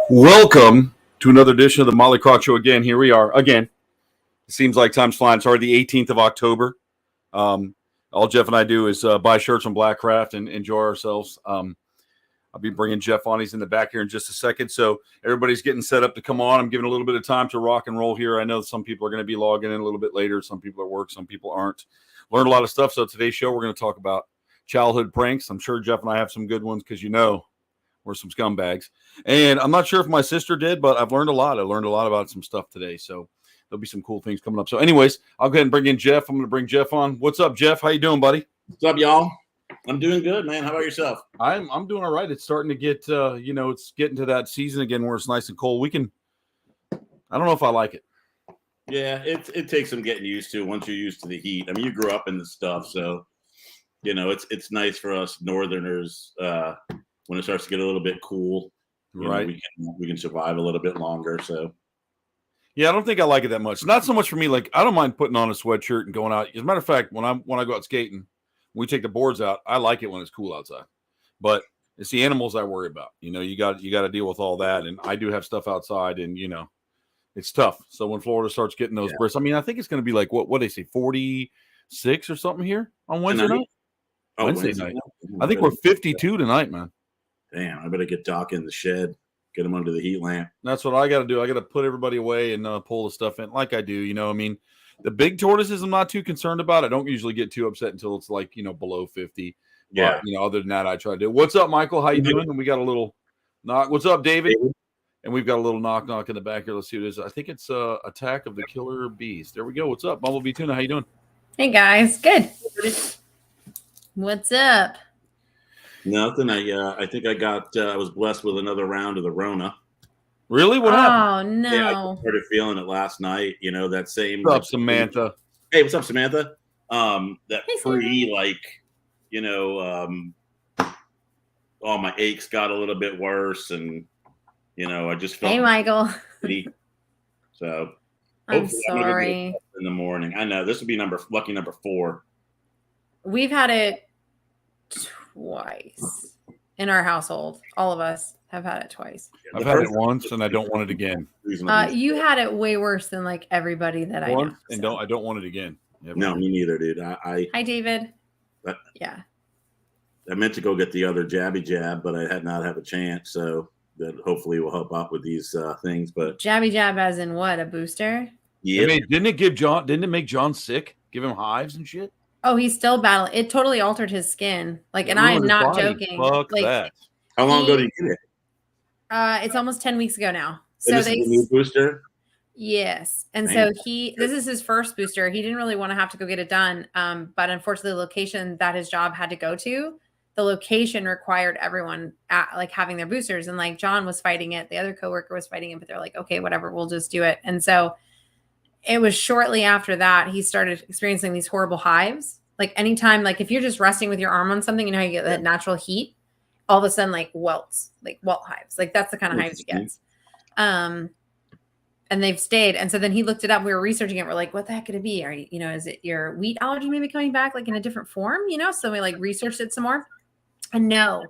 Welcome to another edition of the Motley Croc Show. Again, here we are. Again, it seems like time's flying. It's already the 18th of October. All Jeff and I do is buy shirts from Blackcraft and enjoy ourselves. I'll be bringing Jeff on. He's in the back here in just a second. So everybody's getting set up to come on. I'm giving a little bit of time to rock and roll here. I know some people are going to be logging in a little bit later. Some people are at work. Some people aren't. Learned a lot of stuff. So today's show, we're going to talk about childhood pranks. I'm sure Jeff and I have some good ones because we're some scumbags. And I'm not sure if my sister did, but I've learned a lot. I learned a lot about some stuff today. So there'll be some cool things coming up. So anyways, I'll go ahead and bring in Jeff. I'm going to bring Jeff on. What's up, Jeff? How you doing, buddy? What's up, y'all? I'm doing good, man. How about yourself? I'm doing all right. It's starting to get, it's getting to that season again where it's nice and cold. I don't know if I like it. Yeah, it takes some getting used to once you're used to the heat. I mean, you grew up in this stuff, so, it's nice for us Northerners when it starts to get a little bit cool. Right. We can survive a little bit longer, so. Yeah, I don't think I like it that much. Not so much for me. Like, I don't mind putting on a sweatshirt and going out. As a matter of fact, when I go out skating, we take the boards out. I like it when it's cool outside, but it's the animals I worry about. You got to deal with all that, and I do have stuff outside, and it's tough. So when Florida starts getting those brisk, I mean, I think it's going to be like what they say, 46 or something here on Wednesday night. Wednesday night. I think we're 52 tonight, man. Damn, I better get Doc in the shed, get him under the heat lamp. That's what I got to do. I got to put everybody away and pull the stuff in like I do. I mean, the big tortoises I'm not too concerned about. I don't usually get too upset until it's like, below 50. Yeah. But, other than that, I try to do. What's up, Michael? How you doing? And we got a little knock. What's up, David? And we've got a little knock in the back here. Let's see what it is. I think it's Attack of the Killer Bees. There we go. What's up, Bumblebee Tuna? How you doing? Hey, guys. Good. What's up? Nothing. I think I was blessed with another round of the Rona. Really? What happened? Oh, no. Yeah, I started feeling it last night. That same. What's up, Samantha? Hey, what's up, Samantha? That Hey, pre, all my aches got a little bit worse, and I just felt. Hey, Michael. So I'm sorry. In the morning, I know this would be lucky number 4. We've had it twice in our household. All of us have had it twice. I've had it once, and I don't want it again. You had it way worse than like everybody that I know. And I don't want it again. No, me neither, dude. Hi, David. Yeah. I meant to go get the other jabby jab, but I had not have a chance. So that hopefully will help out with these things. But jabby jab as in what? A booster? Yeah. Didn't it make John sick? Give him hives and shit? Oh, he's still battling. It totally altered his skin. And I am not joking. Fuck that. How long ago did you get it? It's almost 10 weeks ago now. So this is a new booster? Yes. And so this is his first booster. He didn't really want to have to go get it done. But unfortunately, the location that his job had to go to, the location required everyone having their boosters. And John was fighting it. The other coworker was fighting it, but they're like, okay, whatever, we'll just do it. And so it was shortly after that he started experiencing these horrible hives. Anytime, if you're just resting with your arm on something, how you get that natural heat, all of a sudden welts, welt hives. That's the kind of hives he gets. And they've stayed. And so then he looked it up. We were researching it. We're like, what the heck could it be? Are you, is it your wheat allergy maybe coming back in a different form? So we researched it some more. And no,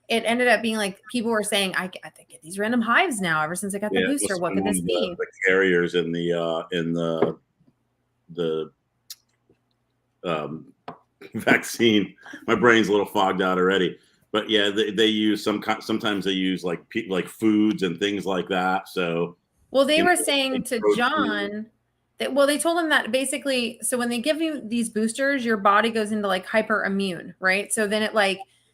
it ended up being people were saying, I get these random hives now ever since I got the booster. What could this be? The carriers in the vaccine. My brain's a little fogged out already. But yeah, they use sometimes they use like foods and things like that. So they were saying to John that they told him that basically, so when they give you these boosters, your body goes into hyperimmune, right? So then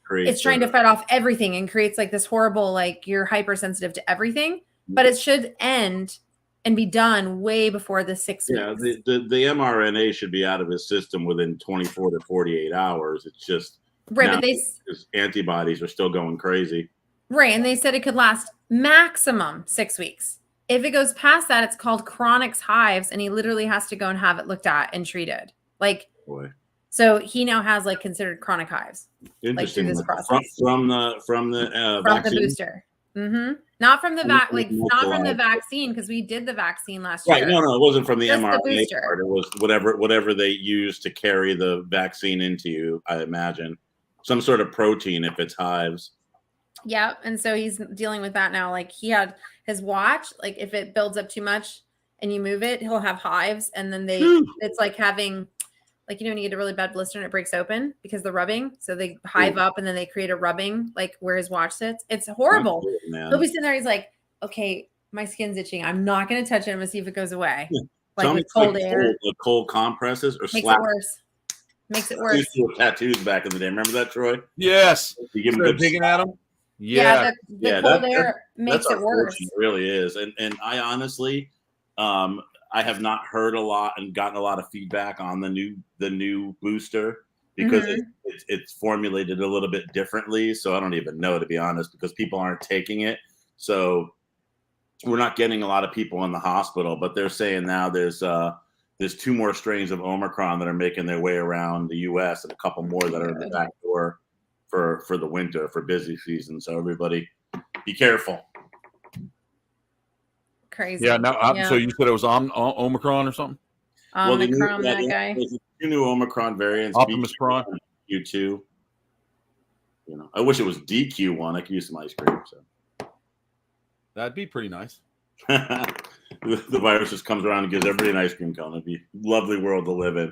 it's trying to fight off everything and creates this horrible you're hypersensitive to everything. But it should end and be done way before the 6 weeks. Yeah, the mRNA should be out of his system within 24 to 48 hours. It's just right, but his antibodies are still going crazy. Right, and they said it could last maximum 6 weeks. If it goes past that, it's called chronic hives, and he literally has to go and have it looked at and treated. Boy. So he now has considered chronic hives. Interesting. Through this process. From the vaccine? The booster. Mm-hmm. Not from the not from the vaccine, because we did the vaccine last year. Right. No, it wasn't from the Just mRNA the booster. part. It was whatever they use to carry the vaccine into you, I imagine. Some sort of protein if it's hives. Yeah. And so he's dealing with that now. He had his watch, like if it builds up too much and you move it, he'll have hives, and then it's like having, like, when you get a really bad blister and it breaks open because the rubbing. So they hive up and then they create a rubbing, like where his watch sits. It's horrible. He'll be sitting there. He's like, okay, my skin's itching. I'm not going to touch it. I'm going to see if it goes away. Yeah. Like with cold air. Cold compresses or makes it worse. Makes it worse. Tattoos back in the day. Remember that, Troy? Yes. You give them digging at them. Yeah. The cold air makes it worse. It really is. And I honestly, I have not heard a lot and gotten a lot of feedback on the new booster because it's formulated a little bit differently. So I don't even know, to be honest, because people aren't taking it. So we're not getting a lot of people in the hospital, but they're saying now there's 2 more strains of Omicron that are making their way around the U.S. and a couple more that are in the back door for the winter, for busy season. So everybody be careful. Crazy. Yeah. So you said it was Omicron or something? Omicron, that guy. There's 2 new Omicron variants. Optimus Prime. Q2. I wish it was DQ1. I could use some ice cream. So that'd be pretty nice. The virus just comes around and gives everybody an ice cream cone. It'd be a lovely world to live in.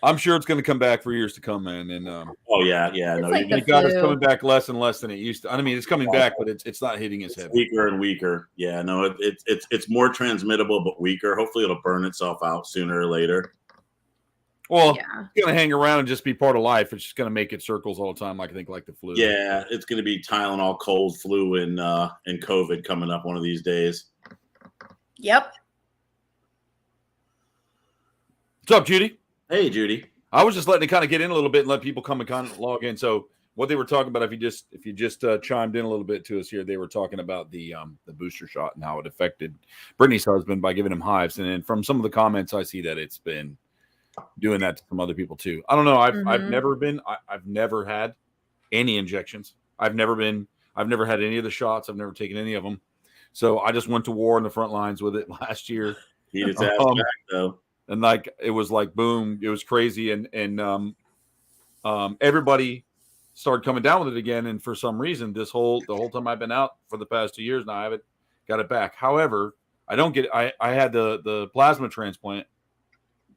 I'm sure it's going to come back for years to come, man. And oh yeah. No, like you got it's coming back less and less than it used to. I mean, it's coming back, but it's not hitting as heavy. Weaker and weaker. Yeah, no, it's more transmittable but weaker. Hopefully, it'll burn itself out sooner or later. Well, it's going to hang around and just be part of life. It's just going to make it circles all the time, like the flu. Yeah, it's going to be Tylenol, cold, flu, and COVID coming up one of these days. Yep. What's up, Judy? Hey, Judy. I was just letting it kind of get in a little bit and let people come and kind of log in. So what they were talking about, if you just chimed in a little bit to us here, they were talking about the booster shot and how it affected Brittany's husband by giving him hives. And then from some of the comments, I see that it's been doing that to some other people too. I don't know. I've never had any injections. I've never had any of the shots. I've never taken any of them. So I just went to war on the front lines with it last year. He just asked back though. And it was like boom, it was crazy, and everybody started coming down with it again. And for some reason, the whole time I've been out for the past 2 years now, I haven't got it back. However, I don't get. I had the plasma transplant,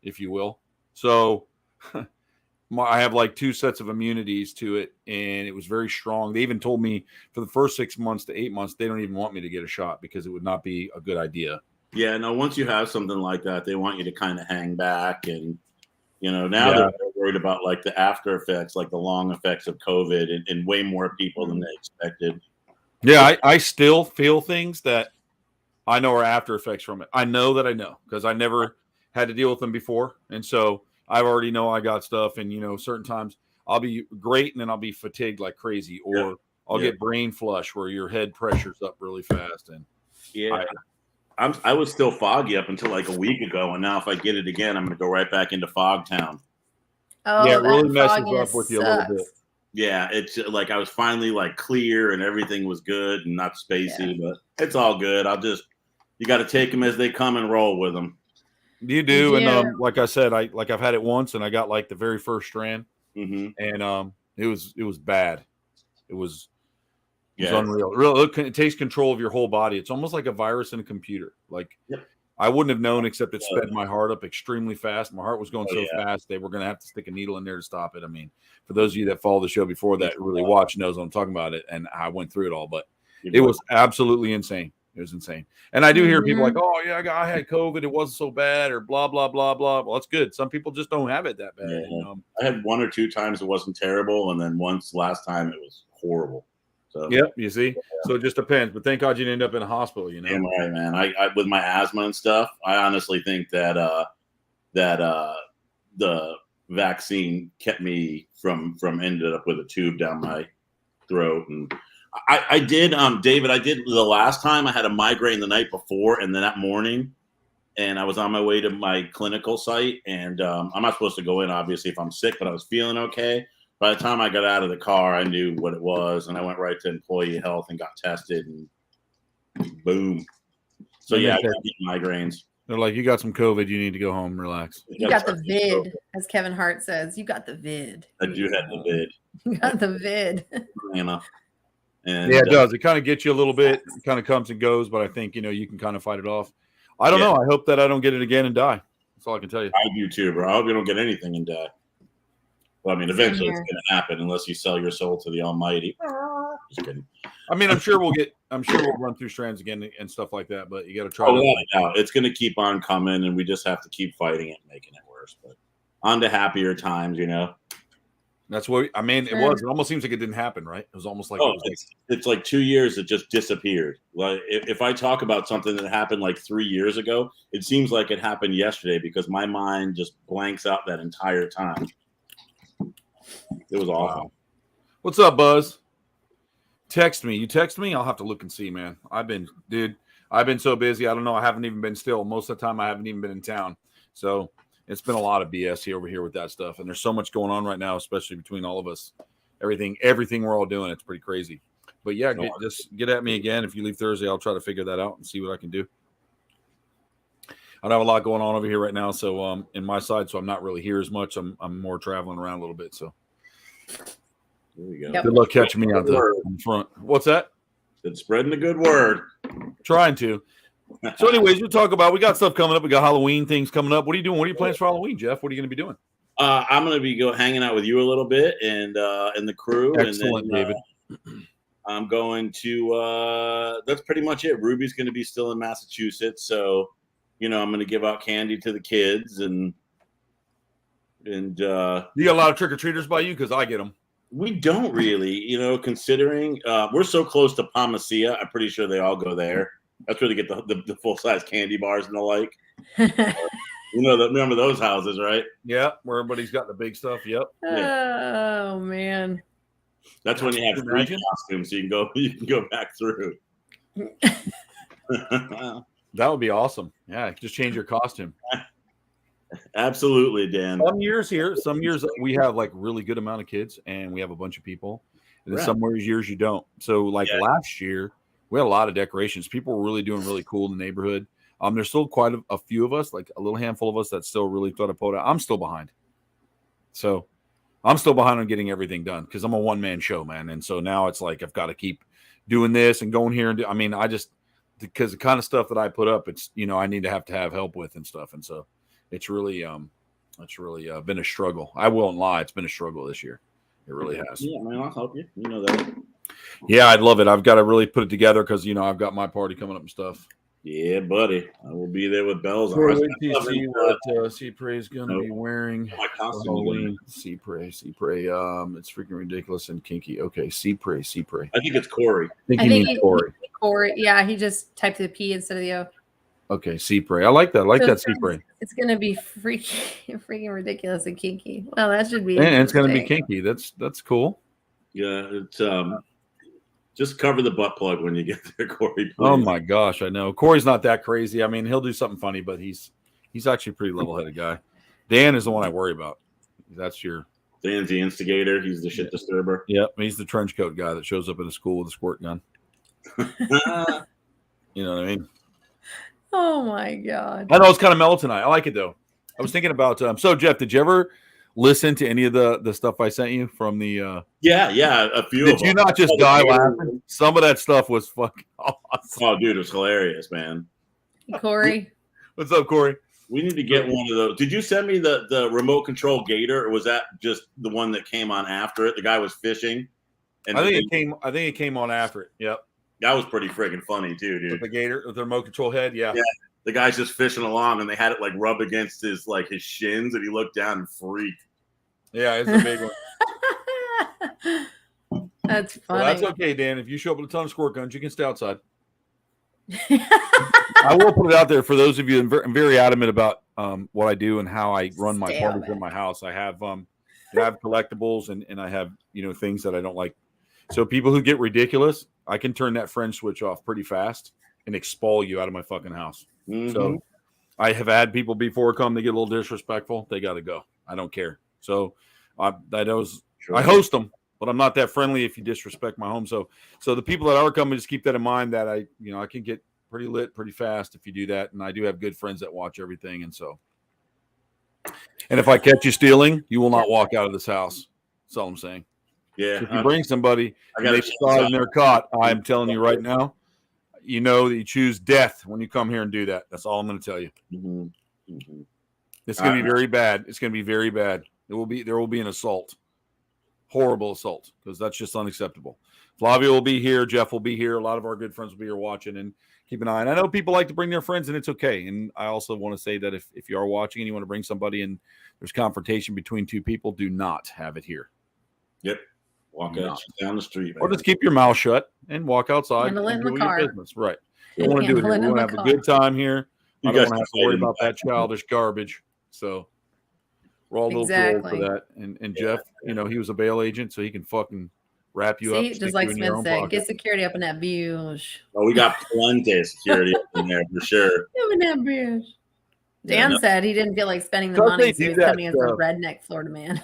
if you will. So I have like 2 sets of immunities to it, and it was very strong. They even told me for the first 6 months to 8 months, they don't even want me to get a shot because it would not be a good idea. Yeah, no, once you have something like that, they want you to kind of hang back. And, now they're worried about like the after effects, like the long effects of COVID and way more people than they expected. Yeah, I still feel things that I know are after effects from it. I know because I never had to deal with them before. And so I already know I got stuff. And, certain times I'll be great and then I'll be fatigued like crazy. Or I'll get brain flush where your head pressure's up really fast. And I was still foggy up until like a week ago, and now if I get it again, I'm going to go right back into Fog Town. Oh, yeah, it really messes up with you a little bit. Yeah, it's like I was finally like clear and everything was good and not spacey, but it's all good. You got to take them as they come and roll with them. You do, and like I said, I've had it once, and I got like the very first strand, and it was bad. It was. It's unreal. It takes control of your whole body. It's almost like a virus in a computer. I wouldn't have known except it sped my heart up extremely fast. My heart was going so fast they were going to have to stick a needle in there to stop it. I mean, for those of you that follow the show before that really watch knows what I'm talking about it, and I went through it all. But it was absolutely insane. It was insane. And I do hear people like, "Oh yeah, I had COVID. It wasn't so bad," or blah blah blah blah. Well, that's good. Some people just don't have it that bad. Yeah. I had 1 or 2 times it wasn't terrible, and then last time it was horrible. So, yep, you see. So it just depends. But thank God you didn't end up in a hospital. Damn right, man. I with my asthma and stuff, I honestly think that the vaccine kept me from ended up with a tube down my throat. And I did, David. I did the last time. I had a migraine the night before, and then that morning, and I was on my way to my clinical site. And I'm not supposed to go in, obviously, if I'm sick, but I was feeling okay. By the time I got out of the car, I knew what it was, and I went right to employee health and got tested, and boom. So I got migraines. They're like, you got some COVID, you need to go home, relax. You got the vid, as Kevin Hart says. You got the vid. I do have the vid. You got the vid. And yeah, it does. It kind of gets you a little bit. It kind of comes and goes, but I think you can kind of fight it off. I don't know. I hope that I don't get it again and die. That's all I can tell you. I do too, bro. I hope you don't get anything and die. Well, I mean, eventually it's going to happen unless you sell your soul to the Almighty. Just kidding. I mean, I'm sure we'll run through strands again and stuff like that, but you got to try. It's going to keep on coming, and we just have to keep fighting it and making it worse. But on to happier times, That's what I mean. It was. It almost seems like it didn't happen, right? It was almost like it's like 2 years that just disappeared. Like if I talk about something that happened like 3 years ago, it seems like it happened yesterday because my mind just blanks out that entire time. It was awful. Wow. What's up, Buzz? Text me. You text me? I'll have to look and see, man. I've been so busy. I don't know. I haven't even been still. Most of the time, I haven't even been in town. So it's been a lot of BS over here with that stuff. And there's so much going on right now, especially between all of us. Everything we're all doing. It's pretty crazy. But yeah, just get at me again. If you leave Thursday, I'll try to figure that out and see what I can do. I don't have a lot going on over here right now. So in my side, so I'm not really here as much. I'm more traveling around a little bit. So there we go. Yep. Good luck catching me out there in front. What's that? It's spreading the good word. Trying to. So, anyways, we got stuff coming up. We got Halloween things coming up. What are you doing? What are your plans for Halloween, Jeff? What are you going to be doing? I'm going to be hanging out with you a little bit and the crew. Excellent, and then, David. I'm going to. That's pretty much it. Ruby's going to be still in Massachusetts, so I'm going to give out candy to the kids and. You got a lot of trick or treaters by you because I get them. We don't really, considering we're so close to Palmacia. I'm pretty sure they all go there. That's where they get the full size candy bars and the like. Remember those houses, right? Yeah, where everybody's got the big stuff. Yep. Oh man. That's when you have free costumes, so you can go back through. That would be awesome. Yeah, just change your costume. Absolutely, Dan. Some years we have like really good amount of kids and we have a bunch of people. And then some years you don't. So last year we had a lot of decorations. People were really doing really cool in the neighborhood. There's still quite a few of us, like a little handful of us that still really thought of photo. I'm still behind. So I'm still behind on getting everything done because I'm a one-man show, man. And so now it's like I've got to keep doing this and going here and because the kind of stuff that I put up, it's I need to have help with and stuff. And so it's really been a struggle. I won't lie, it's been a struggle this year. It really has. Yeah, man, I'll help you. You know that. Yeah, I'd love it. I've got to really put it together because I've got my party coming up and stuff. Yeah, buddy. I will be there with bells on. Wait till you see what Cypre is going to be wearing. My costume. Halloween. Cypre. It's freaking ridiculous and kinky. Okay, Cypre. I think it's Corey. I think you mean Corey. Corey. Yeah, he just typed the P instead of the O. Okay, Cypre. I like that. Cypre. It's going to be freaking ridiculous and kinky. Well, that should be. And it's going to be kinky. That's cool. Yeah, it's just cover the butt plug when you get there, Corey. Please. Oh my gosh, I know. Corey's not that crazy. I mean, he'll do something funny, but he's actually a pretty level-headed guy. Dan is the one I worry about. Dan's the instigator. He's the shit disturber. Yep, he's the trench coat guy that shows up in a school with a squirt gun. You know what I mean? Oh my god! I know it's kind of mellow tonight. I like it though. I was thinking about so Jeff, did you ever listen to any of the stuff I sent you from the? Yeah, a few. Did you not just die laughing? Some of that stuff was fucking awesome. Oh, dude, it was hilarious, man. Corey, what's up, Corey? We need to get one of those. Did you send me the remote control gator, or was that just the one that came on after it? The guy was fishing. And I think it came on after it. Yep. That was pretty freaking funny too, dude. With the gator, with the remote control head, yeah. The guy's just fishing along, and they had it like rub against his shins, and he looked down and freaked. Yeah, it's a big one. That's funny. Well, that's okay, Dan. If you show up with a ton of squirt guns, you can stay outside. I will put it out there for those of you. I'm very adamant about what I do and how I run my parties in my house. I have collectibles and I have things that I don't like. So people who get ridiculous, I can turn that friend switch off pretty fast and expel you out of my fucking house. Mm-hmm. So I have had people before come, they get a little disrespectful, they got to go. I don't care. So I host them, but I'm not that friendly if you disrespect my home. So the people that are coming, just keep that in mind that I can get pretty lit pretty fast if you do that. And I do have good friends that watch everything. And if I catch you stealing, you will not walk out of this house. That's all I'm saying. Yeah. So if you bring somebody I and they decide in their cot, I'm telling you right now, you know that you choose death when you come here and do that. That's all I'm going to tell you. Mm-hmm. Mm-hmm. It's going to be very bad. It's going to be very bad. There will be an assault, horrible assault, because that's just unacceptable. Flavio will be here. Jeff will be here. A lot of our good friends will be here watching, and keep an eye. And I know people like to bring their friends, and it's okay. And I also want to say that if you are watching and you want to bring somebody and there's confrontation between two people, do not have it here. Yep. Walk down the street. Or just keep your mouth shut and walk outside Handle it and in the do your car. business. Right. We want to do it here. We want to have a good time here. I don't want to have to worry about that childish garbage. So we're all a little too old for that. And Jeff, you know, he was a bail agent, so he can fucking wrap you up. Just like Smith said, get security up in that bush. Oh, we got plenty of security up in there for sure. Up in that bush. Dan said he didn't feel like spending the money, so he's coming as a redneck Florida man.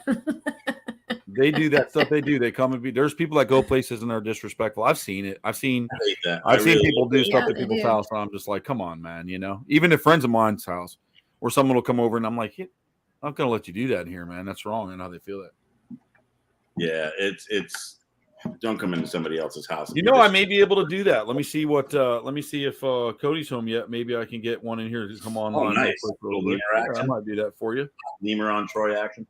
They do that stuff. They do. They come and be. There's people that go places and are disrespectful. I've seen it. I've seen people do stuff at people's house, and I'm just like, come on, man. You know, even at friends of mine's house, where someone will come over and I'm like, I'm not gonna let you do that in here, man. That's wrong. And how they feel that. Yeah, it's. Don't come into somebody else's house. You know, I may be able to do that. Let me see what. Let me see if Cody's home yet. Maybe I can get one in here to come on. Oh, nice. I might do that for you. Lemur on Troy action.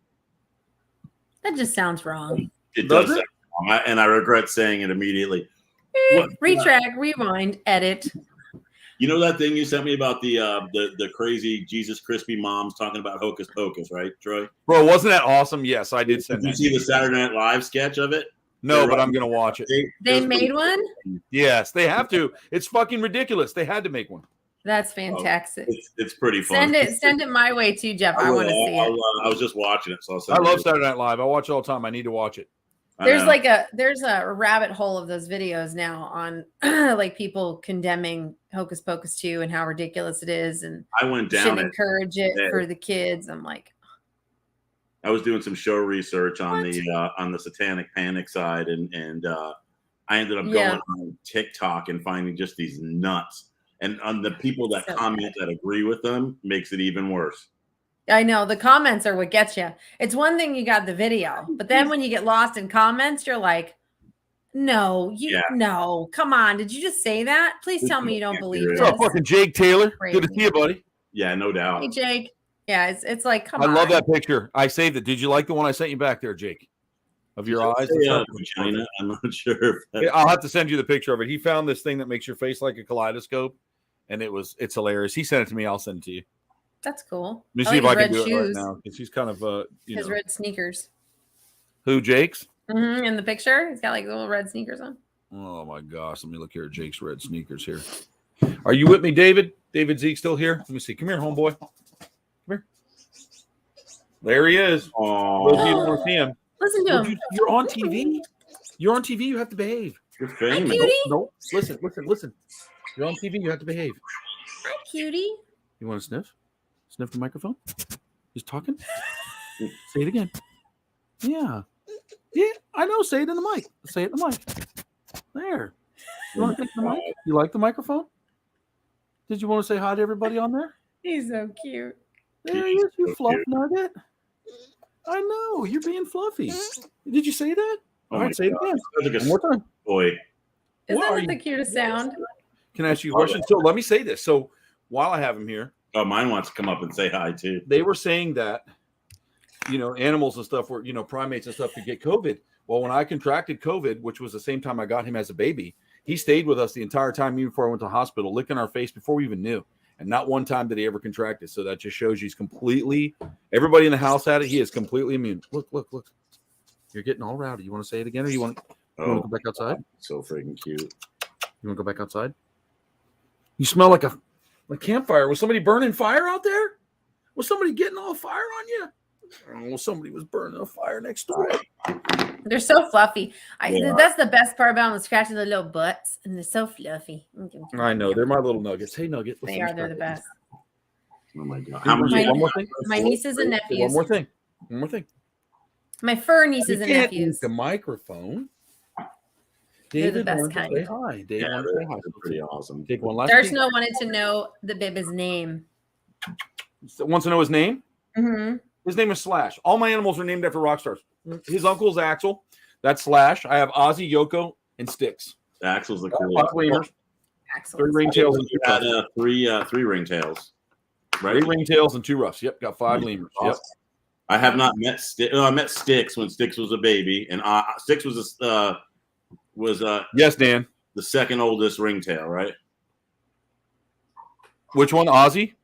That just sounds wrong. It does sound wrong, and I regret saying it immediately. Retract, rewind, edit. You know that thing you sent me about the crazy Jesus Crispy moms talking about Hocus Pocus, right, Troy? Bro, wasn't that awesome? Yes, I did send. Did you see the Saturday Night Live sketch of it? No, but I'm gonna watch it. They made one? Yes, they have to. It's fucking ridiculous. They had to make one. That's fantastic. It's pretty fun. Send it my way too, Jeff. I want to see it. I was just watching it, so I'll send I love Saturday Night Live. I watch it all the time. I need to watch it. There's a rabbit hole of those videos now on like people condemning Hocus Pocus 2 and how ridiculous it is, and I went down shouldn't encourage it for the kids. I'm like, I was doing some show research on the Satanic Panic side, and I ended up going on TikTok and finding just these nuts. And on the people that comment that agree with them makes it even worse. I know the comments are what gets you. It's one thing you got the video, but then when you get lost in comments, you're like, no, come on. Did you just say that? Please tell me you don't believe this. What's up, fucking Jake Taylor? Good to see you, buddy. Yeah, no doubt. Hey, Jake. Yeah, it's like, come on. I love that picture. I saved it. Did you like the one I sent you back there, Jake? Of your eyes? Vagina? I'm not sure. I'll have to send you the picture of it. He found this thing that makes your face like a kaleidoscope, and it's hilarious. He sent it to me. I'll send it to you. That's cool. Let me see if I can do it right now, because he's kind of his red sneakers. Who, Jake's? Mm-hmm. In the picture, he's got like little red sneakers on. Oh my gosh! Let me look here at Jake's red sneakers here. Are you with me, David? David Zeke still here? Let me see. Come here, homeboy. Come here. There he is. Oh, those of you don't want to see him. Listen to him. You're on TV. You're on TV. You have to behave. You're famous. No. Listen. You're on TV. You have to behave. Hi, cutie. You want to sniff? Sniff the microphone? He's talking? Say it again. Yeah. Yeah, I know. Say it in the mic. Say it in the mic. There. You want to take the mic? You like the microphone? Did you want to say hi to everybody on there? He's so cute. There he is, you fluff nugget. I know. You're being fluffy. Did you say that? All right, say it again. One more time. Boy. Is that the cutest sound? Can I ask you a question? So let me say this. So while I have him here. Oh, mine wants to come up and say hi, too. They were saying that, animals and stuff were, primates and stuff could get COVID. Well, when I contracted COVID, which was the same time I got him as a baby, he stayed with us the entire time, even before I went to the hospital, licking our face before we even knew. And not one time did he ever contract it. So that just shows you he's completely, everybody in the house had it. He is completely immune. Look. You're getting all rowdy. You want to say it again, or you want to go back outside? So freaking cute. You want to go back outside? You smell like a campfire. Was somebody burning fire out there? Was somebody getting all fire on you? Oh, somebody was burning a fire next door. They're so fluffy. That's the best part about them, scratching the little butts, and they're so fluffy. I know. They're my little nuggets. Hey, Nugget. They're the best. Oh, my God. One more thing? My nieces and nephews. One more thing. My fur nieces and nephews. The microphone. They're the best kind. Hi, Dave. Yeah, that's pretty awesome. Take one last. Darshno wanted to know the baby's name. Wants to know his name? Mm-hmm. His name is Slash. All my animals are named after rock stars. His uncle's Axel. That's Slash. I have Ozzy, Yoko, and Styx. Axel's the 5 coolest. lemurs, Axel. 3 ringtails, and 2 You had roughs. three ringtails, right? 3 ringtails and 2 roughs. Yep, got 5 lemurs. Yep. Awesome. I have not met Styx. I met Styx when Styx was a baby, and Styx was Yes, Dan. the second oldest ringtail, right? Which one? Ozzy?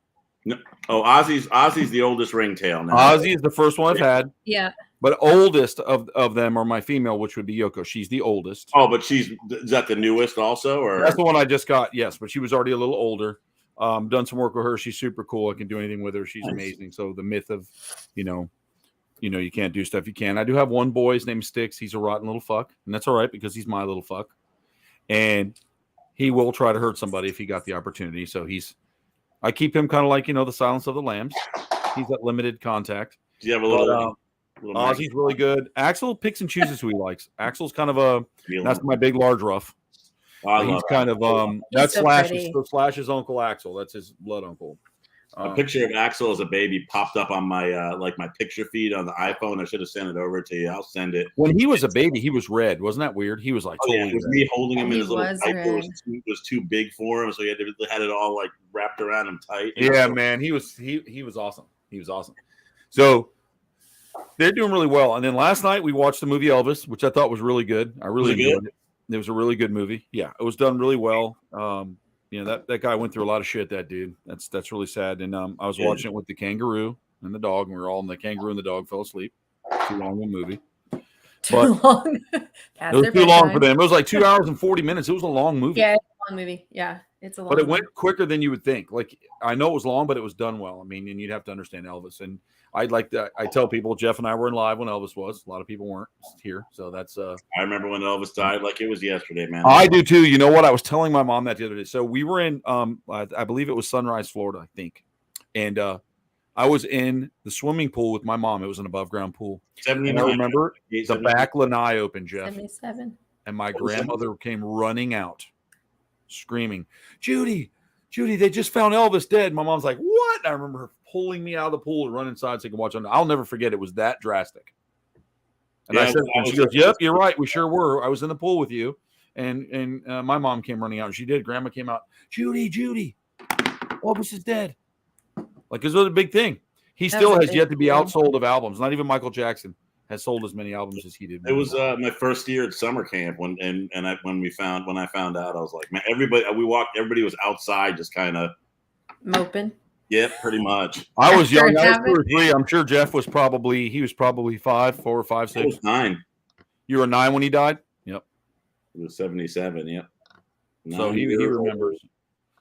No, Ozzy's the oldest ringtail now. Ozzy is the first one I've had. Yeah. But oldest of them are my female, which would be Yoko. She's the oldest. Oh, but is that the newest also, or That's the one I just got. Yes, but she was already a little older. Done some work with her. She's super cool. I can do anything with her. She's amazing. So the myth of, you can't do stuff you can. I do have one boy. His name's Styx. He's a rotten little fuck, and that's all right because he's my little fuck, and he will try to hurt somebody if he got the opportunity. So I keep him kind of like the Silence of the Lambs. He's at limited contact. do you have a little? Ozzy's really good. Axel picks and chooses who he likes. Axel's kind of that's my big large rough. He's kind of that's so Slash's uncle Axel. That's his blood uncle. A picture of Axel as a baby popped up on my my picture feed on the iPhone. I should have sent it over to you. I'll send it. When he was a baby, he was red. Wasn't that weird? He was like totally it was red. me holding him in He his little was diaper. red. Was too big for him, so he had it all like wrapped around him tight. Yeah, man, he was awesome. He was awesome. So they're doing really well. And then last night we watched the movie Elvis, which I thought was really good. I really enjoyed it. It was a really good movie. Yeah, it was done really well. That guy went through a lot of shit. That dude. That's really sad. And I was watching it with the kangaroo and the dog, and we were all in the kangaroo and the dog fell asleep. Too long of a movie. Too long. It was too long for them. It was like 2 hours and 40 minutes. It was a long movie. Yeah, it's a long movie. Yeah, it's a long. But it went quicker than you would think. Like, I know it was long, but it was done well. I mean, and you'd have to understand Elvis. And I tell people, Jeff and I were in live when Elvis was. A lot of people weren't here. So that's I remember when Elvis died like it was yesterday, man. I do too. You know what? I was telling my mom that the other day. So we were in I believe it was Sunrise, Florida, I think. And I was in the swimming pool with my mom. It was an above ground pool. And I remember the back lanai opened, Jeff. 77. And my grandmother came running out, screaming, Judy, they just found Elvis dead. My mom's like, what? And I remember her pulling me out of the pool and run inside so I could watch it. I'll never forget. It was that drastic. And I said, and she goes, yep, you're right. We sure were. I was in the pool with you. And my mom came running out. And she did. Grandma came out. Judy, Elvis is dead. Like, it was a big thing. He still has yet to be outsold of albums. Not even Michael Jackson has sold as many albums as he did. It was my first year at summer camp when I found out, I was like, man, everybody was outside just kind of moping. Yeah, pretty much. I was young. I was 2 or 3. I'm sure Jeff was probably 5, 4 or 5, 6. I was 9. You were 9 when he died? Yep. It was 77, yep. So he remembers.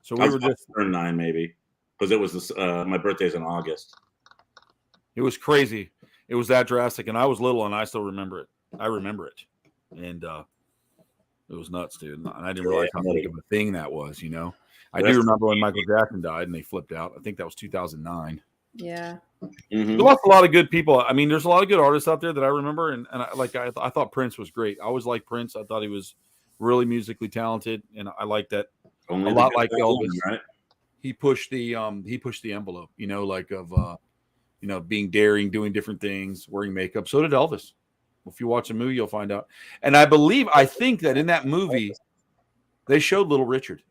So we were just 9 maybe. Because it was my birthday's in August. It was crazy. It was that drastic, and I was little, and I still remember it. I remember it, and it was nuts, dude. And I didn't realize how big of a thing that was. I do remember when Michael Jackson died, and they flipped out. I think that was 2009. Yeah. Mm-hmm. We lost a lot of good people. I mean, there's a lot of good artists out there that I remember, and I thought Prince was great. I always liked Prince. I thought he was really musically talented, and I like that a lot. Like Elvis, right? He pushed the envelope, of being daring, doing different things, wearing makeup. So did Elvis. If you watch the movie, you'll find out. And I think that in that movie, they showed Little Richard.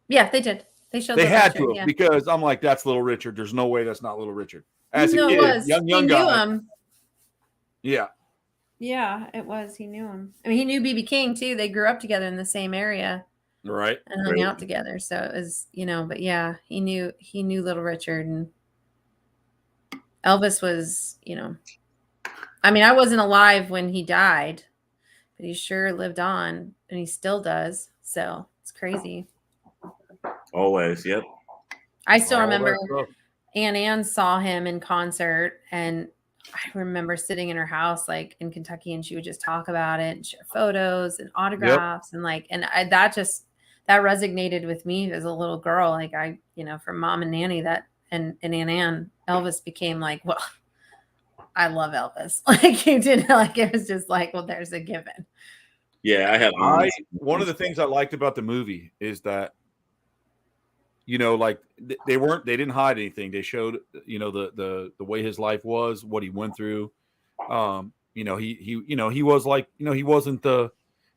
Yeah, they did. They showed. They had Richard, to because I'm like, that's Little Richard. There's no way that's not Little Richard. As no, a kid, it was. young he guy. Knew him. Yeah. Yeah, it was. He knew him. I mean, he knew BB King too. They grew up together in the same area. Right. And hung out together. So it was, but yeah, he knew Little Richard, and Elvis was, I mean, I wasn't alive when he died, but he sure lived on, and he still does. So it's crazy. Always. Yep. I still remember Ann saw him in concert, and I remember sitting in her house, like in Kentucky, and she would just talk about it and share photos and autographs. Yep. And that resonated with me as a little girl. Like from Mom and Nanny and Ann, Elvis became like, well, I love Elvis. Like you did, like it was just like, well, there's a given. Yeah, one of the things I liked about the movie is that, like they didn't hide anything. They showed, the way his life was, what he went through. he was like, he wasn't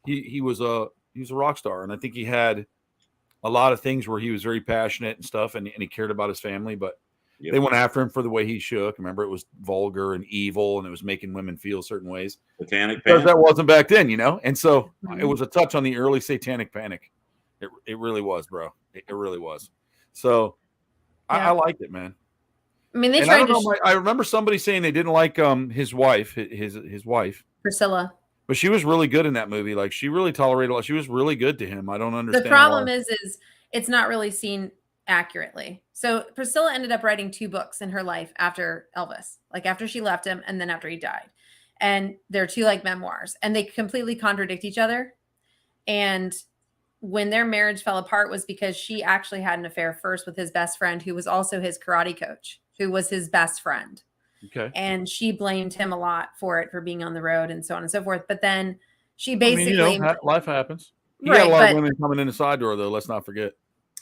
he was a rock star, and I think he had a lot of things where he was very passionate and stuff, and he cared about his family, but they went after him for the way he shook. Remember, it was vulgar and evil, and it was making women feel certain ways. Satanic because panic. that wasn't back then, and so it was a touch on the early satanic panic. It really was, bro. It really was. So I liked it, man. I mean, they and tried to. I remember somebody saying they didn't like his wife, his wife Priscilla. But she was really good in that movie. Like, she really tolerated a lot. She was really good to him. I don't understand. The problem is it's not really seen accurately. So Priscilla ended up writing 2 books in her life after Elvis, like after she left him and then after he died. And they're 2 like memoirs, and they completely contradict each other. And when their marriage fell apart was because she actually had an affair first with his best friend, who was also his karate coach, who was his best friend. Okay. And she blamed him a lot for it, for being on the road and so on and so forth. But then she basically, life happens. He Right, had a lot but- of women coming in the side door, though. Let's not forget.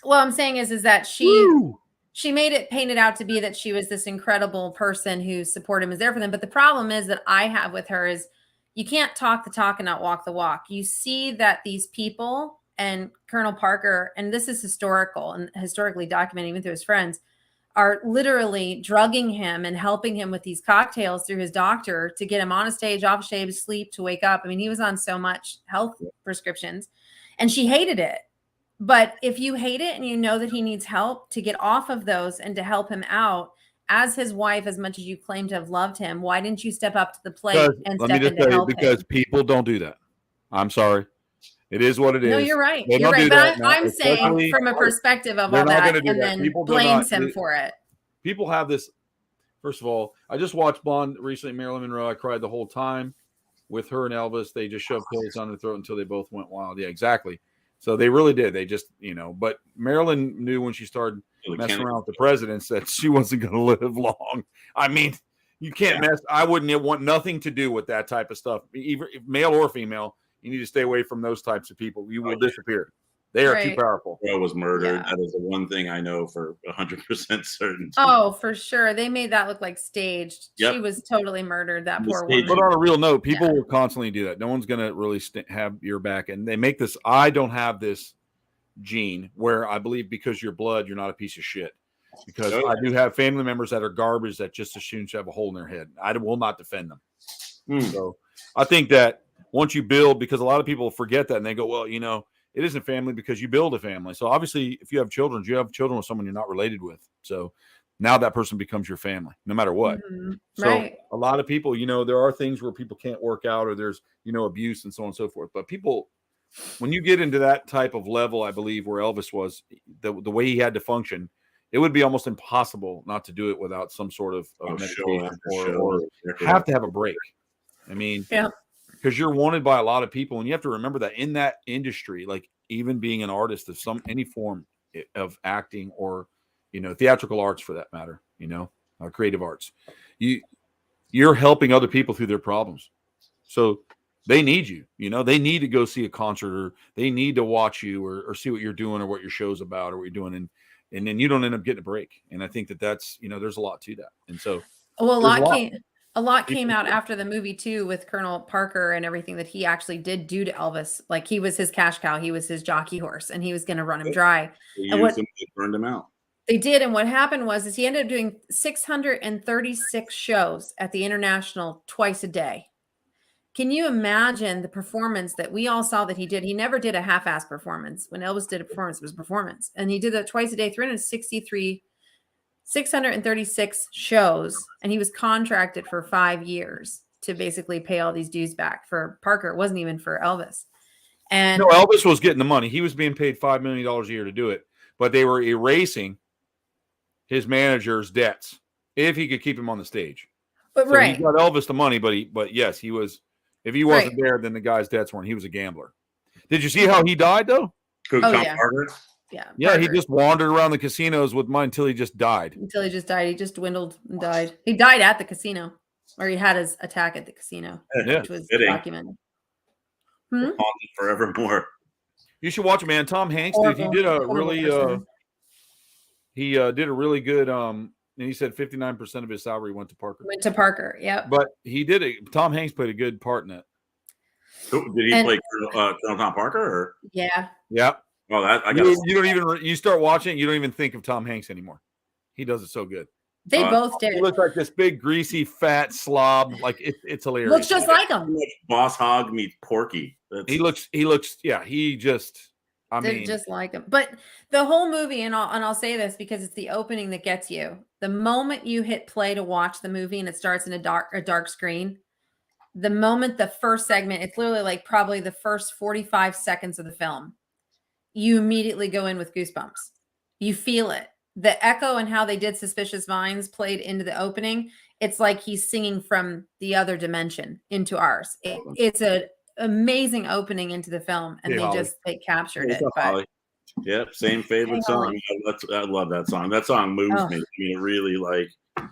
what I'm saying is that she made it painted out to be that she was this incredible person who supported him, is there for them. But the problem is that I have with her is you can't talk the talk and not walk the walk. You see that these people and Colonel Parker, and this is historical and historically documented even through his friends, are literally drugging him and helping him with these cocktails through his doctor to get him on a stage, off stage, sleep, to wake up. I mean, he was on so much health prescriptions, and she hated it. But if you hate it and you know that he needs help, to get off of those and to help him out as his wife, as much as you claim to have loved him, why didn't you step up to the plate and step in to help because him? people don't do that. I'm sorry. It is what it is. No, you're right. They You're don't right. do But that. No, I'm saying especially- from a perspective of They're all not that, gonna do and that. then People do blames not- him for it. People have this. First of all, I just watched Bond recently, Marilyn Monroe. I cried the whole time with her and Elvis. They just shoved pills down their throat until they both went wild. Yeah, exactly. So they really did. They just, but Marilyn knew when she started messing around with the presidents that she wasn't going to live long. I mean, you can't mess. I wouldn't want nothing to do with that type of stuff, either male or female. You need to stay away from those types of people. You will disappear. They are too Right. powerful. Girl was murdered. Yeah. That is the one thing I know for 100% certain. Oh, for sure. They made that look like staged. Yep. She was totally murdered, that It was poor staged. But woman. on a real note, people will constantly do that. No one's going to really have your back. And they make this. I don't have this gene where I believe because you're blood, you're not a piece of shit. Because Oh, I do have family members that are garbage that just as soon have a hole in their head. I will not defend them. So I think that once you build, because a lot of people forget that and they go, well, it isn't family because you build a family. So obviously, if you have children with someone you're not related with. So now that person becomes your family, no matter what. Mhm. So Right. a lot of people, there are things where people can't work out or there's, abuse and so on and so forth. But people, when you get into that type of level, I believe where Elvis was, the way he had to function, it would be almost impossible not to do it without some sort of medication or have to have a break. I mean, because you're wanted by a lot of people, and you have to remember that in that industry, like even being an artist of any form of acting or theatrical arts for that matter, creative arts, you're helping other people through their problems. So they need you. They need to go see a concert, or they need to watch you, or see what you're doing, or what your show's about, or what you're doing, and then you don't end up getting a break. And I think that's there's a lot to that. And so A lot came out after the movie too, with Colonel Parker and everything that he actually did do to Elvis. Like, he was his cash cow, he was his jockey horse, and he was going to run him dry. They And used him, they burned him out. They did, and what happened was he ended up doing 636 shows at the International twice a day. Can you imagine the performance that we all saw that he did? He never did a half-ass performance. When Elvis did a performance, it was a performance. And he did that twice a day, 636 shows, and he was contracted for 5 years to basically pay all these dues back. For Parker, it wasn't even for Elvis. And no, Elvis was getting the money. He was being paid $5 million a year to do it, but they were erasing his manager's debts if he could keep him on the stage. But so he got Elvis the money, but yes, he was. If he wasn't there, then the guy's debts weren't. He was a gambler. Did you see how he died though? Parker? Yeah, he just wandered around the casinos with mine until he just died. Until he just died. He just dwindled and died. He died at the casino, or he had his attack at the casino, which was documented. Haunted forevermore. You should watch it, man. Tom Hanks did. He did a really, he did a really good, and he said 59% of his salary went to Parker. Went to Parker, yep. But he did it. Tom Hanks played a good part in it. Did he play Colonel Tom Parker? Or? Yeah. Yeah. Well, that I you don't even you start watching it, you don't even think of Tom Hanks anymore. He does it so good. They both did. He looks like this big, greasy, fat slob. Like it's hilarious. Looks just like him. Boss Hogg meets Porky. He looks. Yeah. He just. I mean, just like him. But the whole movie, and I'll say this because it's the opening that gets you. The moment you hit play to watch the movie and it starts in a dark screen, the moment the first segment, it's literally like probably the first 45 seconds of the film, you immediately go in with goosebumps. You feel it. The echo and how they did Suspicious Minds played into the opening. It's like he's singing from the other dimension into ours. It's an amazing opening into the film, and they captured it. But, yep, same favorite song. I love that song. That song moves me. I mean, it really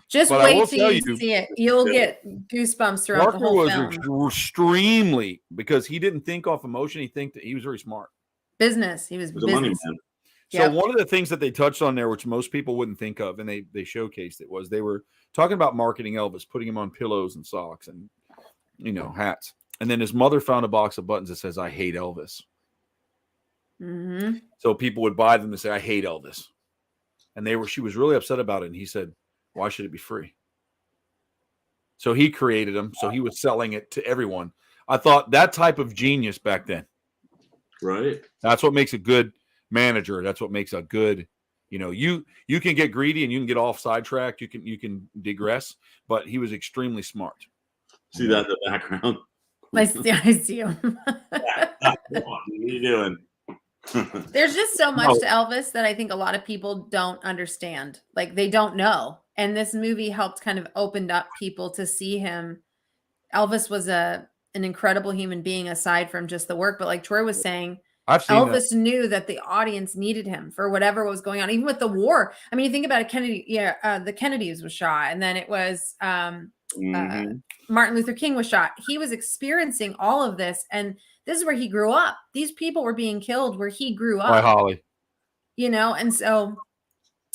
Just wait till you see it. You'll get goosebumps throughout the whole film. Parker was extremely, because he didn't think off emotion. He was very smart. Business. He was a money man. So one of the things that they touched on there, which most people wouldn't think of, and they showcased it, was they were talking about marketing Elvis, putting him on pillows and socks and, hats. And then his mother found a box of buttons that says, "I hate Elvis." Mm-hmm. So people would buy them and say, "I hate Elvis." And she was really upset about it. And he said, "Why should it be free?" So he created them. So he was selling it to everyone. I thought that type of genius back then. Right. That's what makes a good manager. That's what makes a good, you can get greedy and you can get off sidetracked. You can digress, but he was extremely smart. See that in the background? I see him. What are you doing? There's just so much to Elvis that I think a lot of people don't understand. Like they don't know. And this movie helped kind of opened up people to see him. Elvis was an incredible human being aside from just the work. But like Troy was saying, Elvis knew that the audience needed him for whatever was going on, even with the war. I mean, you think about it, the Kennedys was shot, and then it was Martin Luther King was shot. He was experiencing all of this, and this is where he grew up. These people were being killed where he grew up. By Holly. And so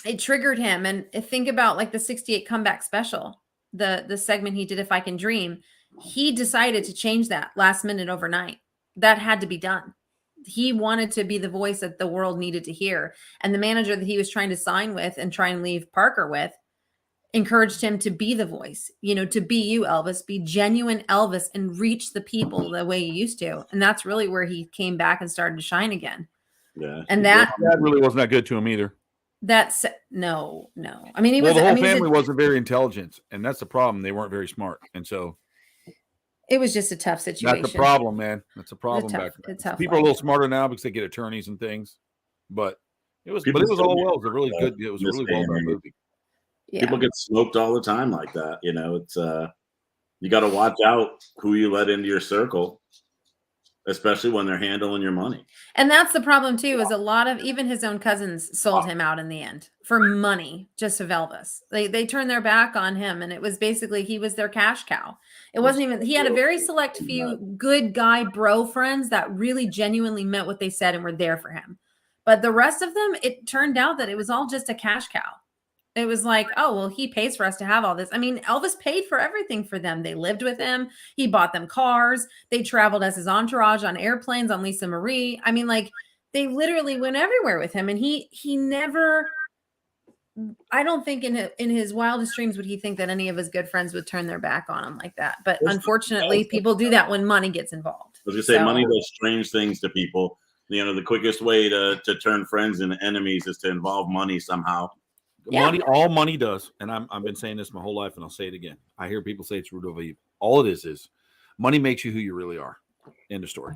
it triggered him. And think about like the 68 comeback special, the segment he did, If I Can Dream. He decided to change that last minute overnight. That had to be done. He wanted to be the voice that the world needed to hear. And the manager that he was trying to sign with and try and leave Parker with encouraged him to be the voice, to be you, Elvis, be genuine Elvis and reach the people the way you used to. And that's really where he came back and started to shine again. Yeah. And that really wasn't that good to him either. That's no. I mean, the whole family wasn't very intelligent, and that's the problem. They weren't very smart. And so it was just a tough situation. That's a problem, man. That's a problem back then. People are a little smarter now because they get attorneys and things. But it was all well. It was a really good. It was a really well done movie. Yeah. People get smoked all the time like that. It's you got to watch out who you let into your circle, especially when they're handling your money. And that's the problem too, is a lot of even his own cousins sold him out in the end for money, just of Elvis. They turned their back on him, and it was basically he was their cash cow. It wasn't even, he had a very select few good guy bro friends that really genuinely meant what they said and were there for him. But the rest of them, it turned out that it was all just a cash cow. It was like, oh, well, he pays for us to have all this. I mean, Elvis paid for everything for them. They lived with him. He bought them cars. They traveled as his entourage on airplanes on Lisa Marie. I mean, like, they literally went everywhere with him. And he never, I don't think in his wildest dreams would he think that any of his good friends would turn their back on him like that. But unfortunately, people do that when money gets involved. I was going to say, money does strange things to people. The quickest way to turn friends into enemies is to involve money somehow. Yeah. All money does, and I've been saying this my whole life, and I'll say it again. I hear people say it's root of evil. All it is money makes you who you really are. End of story.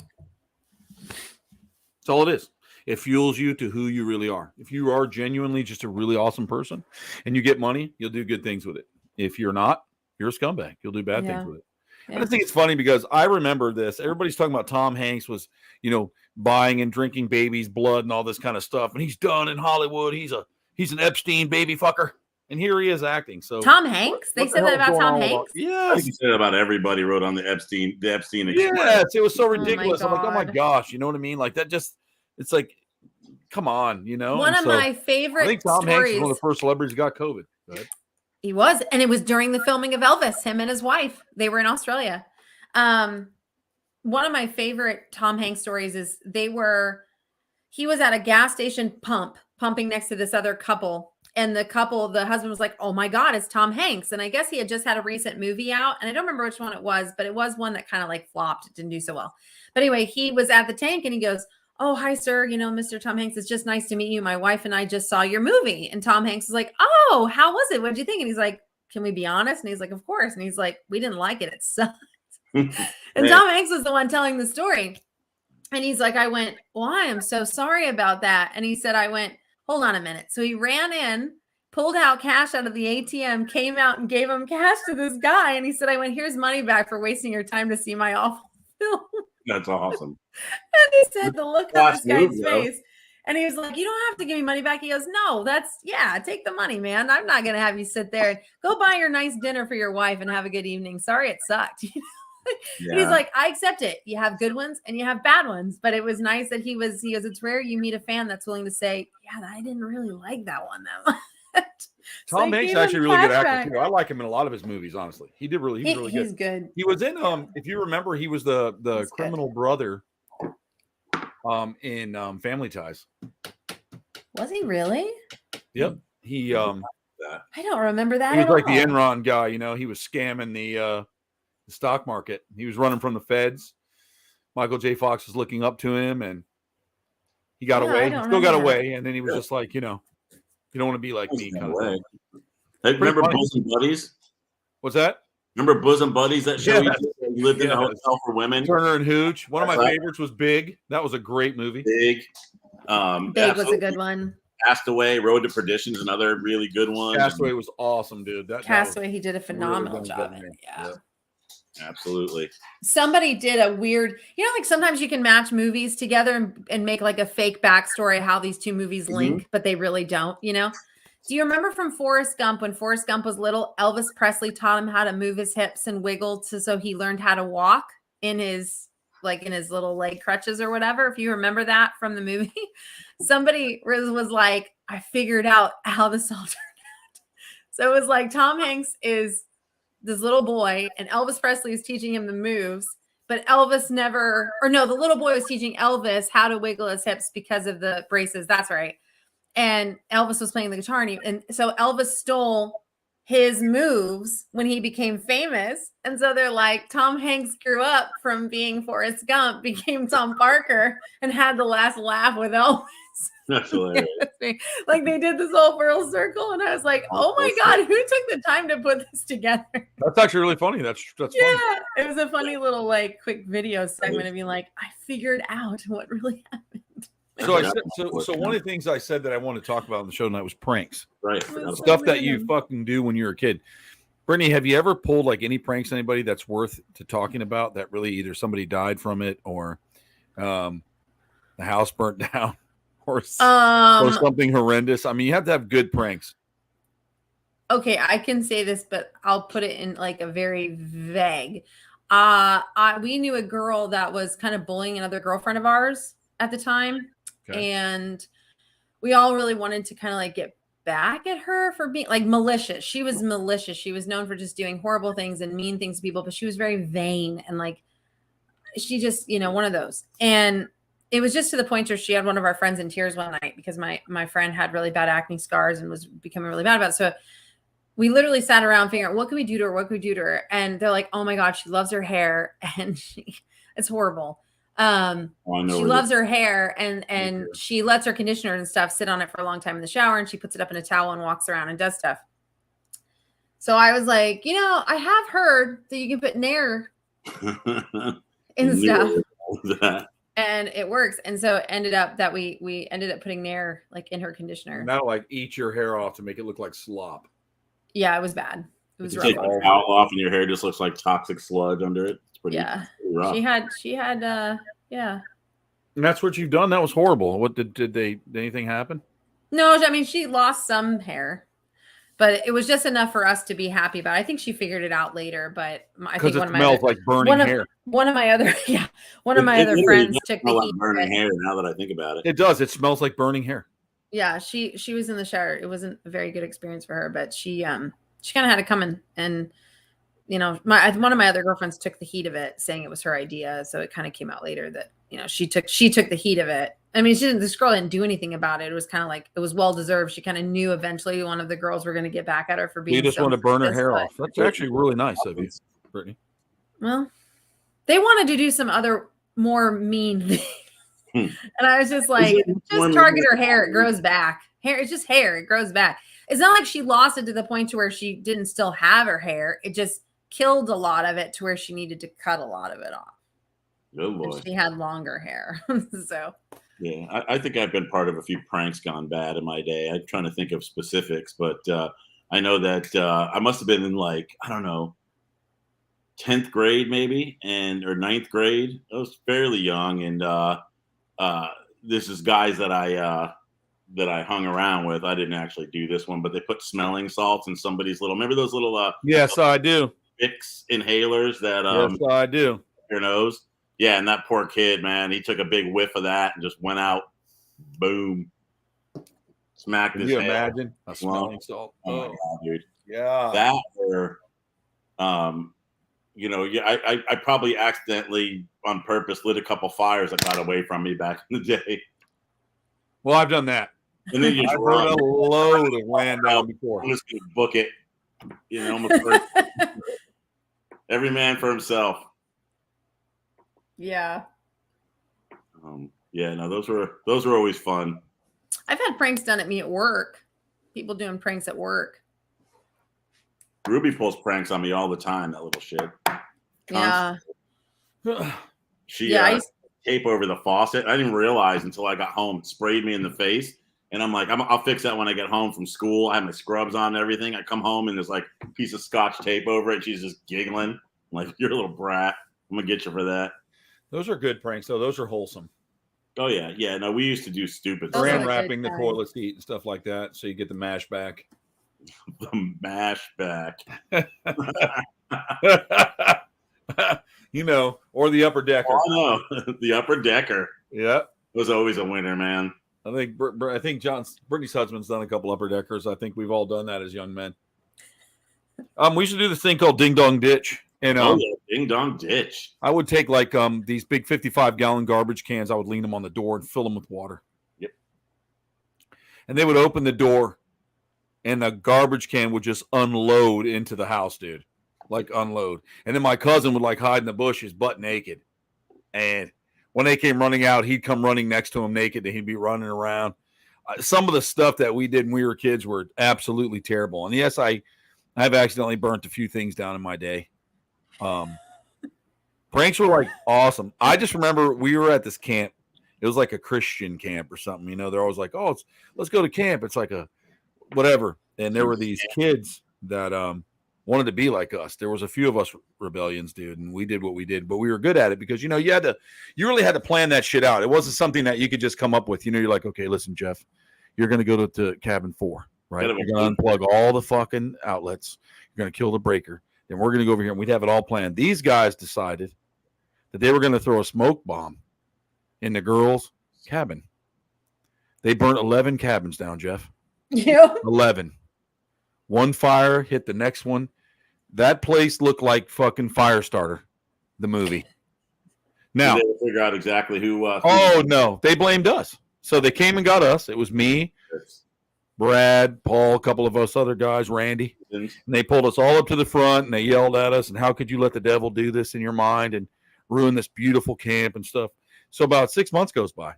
That's all it is. It fuels you to who you really are. If you are genuinely just a really awesome person and you get money, you'll do good things with it. If you're not, you're a scumbag. You'll do bad things with it. Yeah. And I think it's funny because I remember this. Everybody's talking about Tom Hanks was, buying and drinking babies' blood and all this kind of stuff. And he's done in Hollywood. He's an Epstein baby fucker. And here he is acting. So Tom Hanks? They said that about Tom Hanks? Yes. I think he said about everybody wrote on the Epstein Express. Yes, it was so ridiculous. I'm like, oh my gosh, you know what I mean? Like that it's like, come on, One of my favorite I think Tom Hanks stories. is one of the first celebrities who got COVID. He was, and it was during the filming of Elvis. Him and his wife, they were in Australia. One of my favorite Tom Hanks stories is he was at a gas station pumping next to this other couple. And the husband was like, oh my God, it's Tom Hanks. And I guess he had just had a recent movie out. And I don't remember which one it was, but it was one that kind of like flopped. It didn't do so well. But anyway, he was at the tank and he goes, oh, hi, sir. Mr. Tom Hanks, it's just nice to meet you. My wife and I just saw your movie. And Tom Hanks is like, oh, how was it? What did you think? And he's like, can we be honest? And he's like, of course. And he's like, we didn't like it. It sucked. And Tom Hanks was the one telling the story. And he's like, I went, well, I am so sorry about that. And he said, I went, hold on a minute. So he ran in, pulled out cash out of the ATM, came out and gave him cash to this guy. And he said, I went, here's money back for wasting your time to see my awful film. That's awesome. And he said the look on this guy's face. And he was like, you don't have to give me money back. He goes, no, take the money, man. I'm not going to have you sit there and go buy your nice dinner for your wife and have a good evening. Sorry, it sucked. Yeah. And he's like, I accept it. You have good ones and you have bad ones. But it was nice that he goes, it's rare you meet a fan that's willing to say, yeah, I didn't really like that one that much. Tom Hanks is actually a really good actor too. I like him in a lot of his movies, honestly. He was really good. He's good. He was in if you remember, he was the criminal brother in Family Ties. Was he really? Yep. He I don't remember that. He was like the Enron guy, he was scamming the stock market. He was running from the feds. Michael J. Fox was looking up to him and he got away. He still got away. And then he was just like, you don't want to be like me. Kind of thing. Hey, remember Bosom Buddies? What's that? Remember Bosom Buddies? That show he lived in a hotel for women. Turner and Hooch. One of my favorites was Big. That was a great movie. Big. Big was a good one. Castaway, Road to Perdition is another really good one. Castaway was awesome, dude. Castaway, he did a phenomenal job in it. Yeah. Absolutely. Somebody did a weird, like sometimes you can match movies together and make like a fake backstory of how these two movies link, but they really don't, Do you remember from Forrest Gump, when Forrest Gump was little, Elvis Presley taught him how to move his hips and wiggle so he learned how to walk in his little leg crutches or whatever. If you remember that from the movie, somebody was like, I figured out how this all turned out. So it was like Tom Hanks is this little boy and Elvis Presley is teaching him the moves, but the little boy was teaching Elvis how to wiggle his hips because of the braces. That's right. And Elvis was playing the guitar and so Elvis stole his moves when he became famous. And so they're like, Tom Hanks grew up from being Forrest Gump, became Tom Parker and had the last laugh with Elvis. That's hilarious. Like they did this whole full circle, and I was like, "Oh my God, who took the time to put this together?" That's actually really funny. That's funny. It was a funny little quick video segment of being like, "I figured out what really happened." So one of the things I said that I wanted to talk about on the show tonight was pranks. Right. Stuff that you fucking do when you're a kid. Brittany, have you ever pulled like any pranks on anybody that's worth to talking about that really either somebody died from it or the house burnt down? Or something horrendous. I mean, you have to have good pranks. Okay, I can say this, but I'll put it in like a very vague. We knew a girl that was kind of bullying another girlfriend of ours at the time. Okay. And we all really wanted to kind of like get back at her for being like malicious. She was malicious. She was known for just doing horrible things and mean things to people, but she was very vain and like she just, one of those. And it was just to the point where she had one of our friends in tears one night because my friend had really bad acne scars and was becoming really bad about it. So we literally sat around figuring out what could we do to her? What could we do to her? And they're like, oh my God, she loves her hair. And it's horrible. She loves her hair and she lets her conditioner and stuff sit on it for a long time in the shower. And she puts it up in a towel and walks around and does stuff. So I was like, I have heard that you can put Nair in stuff. And it works. And so it ended up that we ended up putting Nair like in her conditioner. And that'll like eat your hair off to make it look like slop. Yeah, it was bad. It was rough. Take the towel off and your hair just looks like toxic sludge under it. It's pretty rough. She had yeah. And that's what you've done. That was horrible. What did anything happen? No, I mean she lost some hair. But it was just enough for us to be happy about. I think she figured it out later, but I think it smells like burning hair. One of my other friends took the heat. Burning hair. Now that I think about it, it does. It smells like burning hair. Yeah, she was in the shower. It wasn't a very good experience for her, but she she kind of had to come in and, you know, one of my other girlfriends took the heat of it, saying it was her idea. So it kind of came out later that, you know, she took the heat of it. I mean, this girl didn't do anything about it. It was kind of like, it was well deserved. She kind of knew eventually one of the girls were going to get back at her for being. You just so want to burn her hair but, off. That's actually really nice of you, Brittany. Well, they wanted to do some other more mean things. And I was just like, just target her hair. It grows back. Hair, it's just hair. It grows back. It's not like she lost it to the point to where she didn't still have her hair. It just killed a lot of it to where she needed to cut a lot of it off. Good Lord. And she had longer hair. So yeah, I think I've been part of a few pranks gone bad in my day. I'm trying to think of specifics, but I know that I must have been in, like, I don't know, 10th grade maybe, or 9th grade. I was fairly young, and this is guys that I hung around with. I didn't actually do this one, but they put smelling salts in somebody's little. Remember those little? Yes, I do. Vicks inhalers that yes, I do. Your nose. Yeah, and that poor kid, man, he took a big whiff of that and just went out. Boom. Smacked his head. Can you imagine a smelling salt? Oh my God, dude. Yeah. That or, you know, yeah, I probably accidentally on purpose lit a couple fires that got away from me back in the day. Well, I've done that. And then you just I've heard a load of land down before. I'm just gonna book it. You know, almost every man for himself. yeah. Yeah, no, those were always fun. I've had pranks done at me at work. People doing pranks at work. Ruby pulls pranks on me all the time, that little shit. Yeah. She I used to tape over the faucet. I didn't realize until I got home. It sprayed me in the face. And I'm like, I'll fix that when I get home from school. I have my scrubs on and everything. I come home and there's like a piece of Scotch tape over it. She's just giggling. I'm like, you're a little brat. I'm going to get you for that. Those are good pranks, though. Those are wholesome. Oh, yeah. Yeah, no, we used to do stupid Those Saran are wrapping the good toilet seat and stuff like that so you get the mash back. The mash back. You know, or the upper decker. Oh, no. The upper decker. Yeah. Was always a winner, man. I think Brittany's husband's done a couple upper deckers. I think we've all done that as young men. We used to do this thing called Ding Dong Ditch. And Ding Dong Ditch. I would take like these big 55-gallon garbage cans. I would lean them on the door and fill them with water. Yep. And they would open the door, and the garbage can would just unload into the house, dude. Like unload. And then my cousin would like hide in the bushes, butt naked. And when they came running out, he'd come running next to him naked, and he'd be running around. Some of the stuff that we did when we were kids were absolutely terrible. And yes, I've accidentally burnt a few things down in my day. Pranks were like awesome. I just remember we were at this camp. It was like a Christian camp or something. You know, they're always like, "Oh, let's go to camp." It's like a whatever. And there were these kids that wanted to be like us. There was a few of us rebellions, dude, and we did what we did, but we were good at it because, you know, you really had to plan that shit out. It wasn't something that you could just come up with. You know, you're like, okay, listen, Jeff, you're going to go to cabin 4, right? You're going to unplug all the fucking outlets. You're going to kill the breaker. Then we're going to go over here and we'd have it all planned. These guys decided that they were going to throw a smoke bomb in the girls' cabin. They burnt 11 cabins down, Jeff. Yeah. 11. One fire hit the next one. That place looked like fucking Firestarter, the movie. Now, did they figure out exactly who? No, they blamed us. So they came and got us. It was me, Brad, Paul, a couple of us other guys, Randy. And they pulled us all up to the front and they yelled at us. And how could you let the devil do this in your mind and ruin this beautiful camp and stuff? So about 6 months goes by.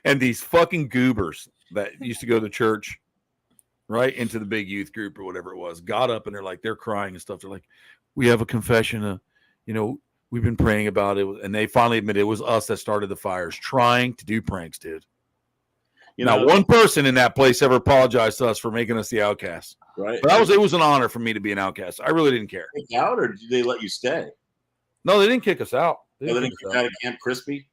And these fucking goobers that used to go to church, right into the big youth group or whatever it was, got up and they're crying and stuff. They're like, we have a confession. You know, we've been praying about it. And they finally admitted it was us that started the fires, trying to do pranks, dude. Not one person in that place ever apologized to us for making us the outcasts. Right. But it was an honor for me to be an outcast. I really didn't care. Kick out, or did they let you stay? No, they didn't kick us out. They didn't kick us out of Camp Crispy?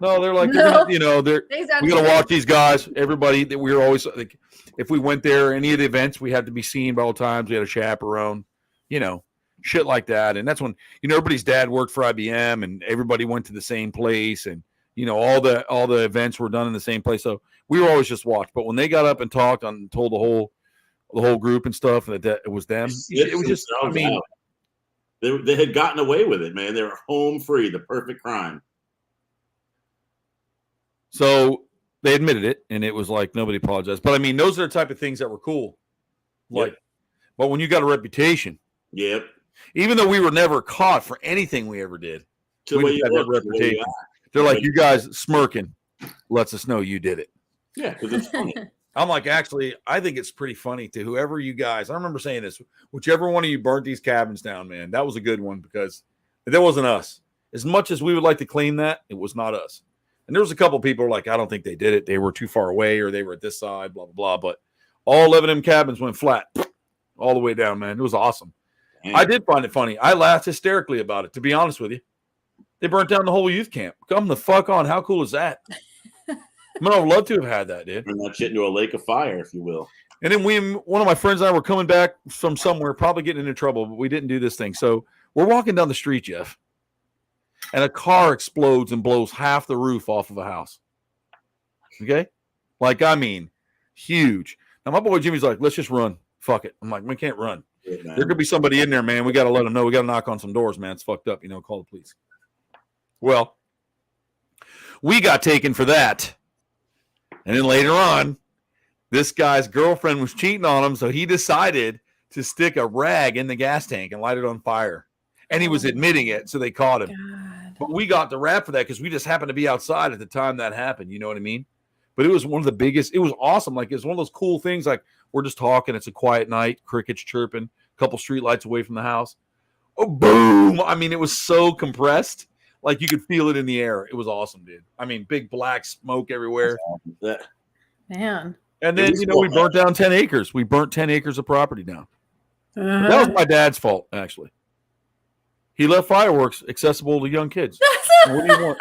No, they're like, No. we got to watch these guys. Everybody that we were always like, if we went there, any of the events, we had to be seen by all times. We had a chaperone, you know, shit like that. And that's when, you know, everybody's dad worked for IBM and everybody went to the same place. And, you know, all the events were done in the same place. So we were always just watched. But when they got up and talked and told the whole whole group and stuff, and that it was them. It was just, I mean, they had gotten away with it, man. They were home free, the perfect crime. So they admitted it, and it was like nobody apologized. But I mean, those are the type of things that were cool. Like, yep. But when you got a reputation, yep. Even though we were never caught for anything we ever did, we had that reputation. They're like, you guys smirking lets us know you did it. Yeah, because it's funny. I'm like, actually, I think it's pretty funny to whoever you guys. I remember saying this, whichever one of you burnt these cabins down, man, that was a good one because that wasn't us. As much as we would like to claim that, it was not us. And there was a couple people like, I don't think they did it. They were too far away or they were at this side, blah, blah, blah. But all 11 of them cabins went flat all the way down, man. It was awesome. I did find it funny. I laughed hysterically about it, to be honest with you. They burnt down the whole youth camp. Come the fuck on. How cool is that? I mean, I would love to have had that, dude. Turn that shit into a lake of fire, if you will. And then one of my friends and I were coming back from somewhere, probably getting into trouble, but we didn't do this thing. So we're walking down the street, Jeff, and a car explodes and blows half the roof off of a house. Okay? Like, I mean, huge. Now, my boy Jimmy's like, let's just run. Fuck it. I'm like, we can't run. Yeah, there could be somebody in there, man. We got to let them know. We got to knock on some doors, man. It's fucked up. Call the police. Well, we got taken for that. And then later on, this guy's girlfriend was cheating on him, so he decided to stick a rag in the gas tank and light it on fire. And he was admitting it, so they caught him. God. But we got the rap for that because we just happened to be outside at the time that happened. You know what I mean? But it was one of the biggest. It was awesome. Like, it's one of those cool things. Like, we're just talking. It's a quiet night. Crickets chirping. A couple street lights away from the house. Oh, boom. I mean, it was so compressed. Like, you could feel it in the air. It was awesome, dude. I mean, big black smoke everywhere. Man. And then, we burnt down 10 acres. We burnt 10 acres of property down. Uh-huh. That was my dad's fault, actually. He left fireworks accessible to young kids. What do you want?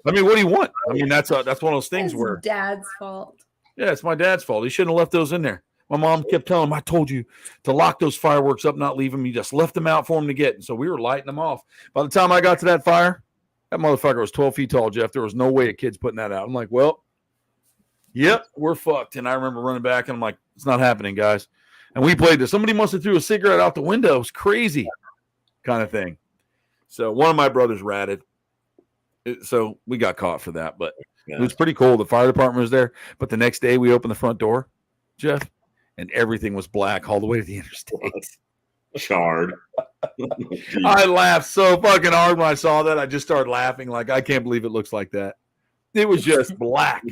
I mean, what do you want? I mean, that's one of those things where dad's fault. Yeah, it's my dad's fault. He shouldn't have left those in there. My mom kept telling him, I told you to lock those fireworks up, not leave them. You just left them out for him to get. And so we were lighting them off. By the time I got to that fire, that motherfucker was 12 feet tall, Jeff. There was no way a kid's putting that out. I'm like, well, yep, we're fucked. And I remember running back, and I'm like, it's not happening, guys. And we played this. Somebody must have threw a cigarette out the window. It was crazy kind of thing. So one of my brothers ratted. So we got caught for that. But it was pretty cool. The fire department was there. But the next day we opened the front door, Jeff, and everything was black all the way to the interstate. Charred. I laughed so fucking hard when I saw that. I just started laughing like, I can't believe it looks like that. It was just black.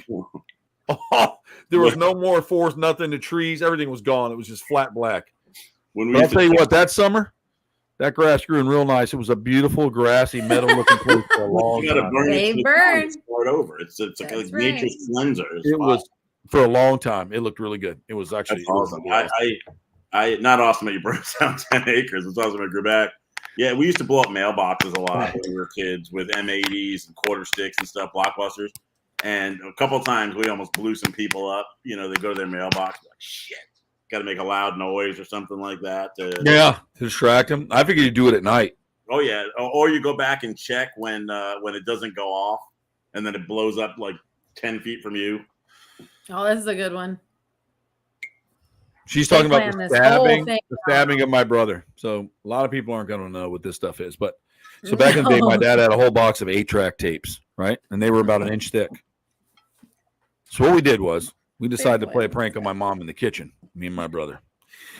Oh, there was no more forest, nothing. The trees, everything was gone. It was just flat black. I'll tell you what, that summer, that grass grew in real nice. It was a beautiful, grassy, meadow-looking place for a long time. They burn. Start over. It's like nature's cleanser. It was for a long time. It looked really good. It was actually awesome. I not awesome that you burned down 10 acres. It's awesome I grew back. Yeah, we used to blow up mailboxes a lot when we were kids with M80s and quarter sticks and stuff, blockbusters. And a couple of times we almost blew some people up. They go to their mailbox, like, shit, got to make a loud noise or something like that. To distract them. I figured you do it at night. Oh, yeah. Or you go back and check when it doesn't go off, and then it blows up like 10 feet from you. Oh, this is a good one. She's talking about the stabbing of my brother. So a lot of people aren't going to know what this stuff is. But so back in the day, my dad had a whole box of 8-track tapes, right? And they were about an inch thick. So what we did was we decided to play a prank on my mom in the kitchen, me and my brother.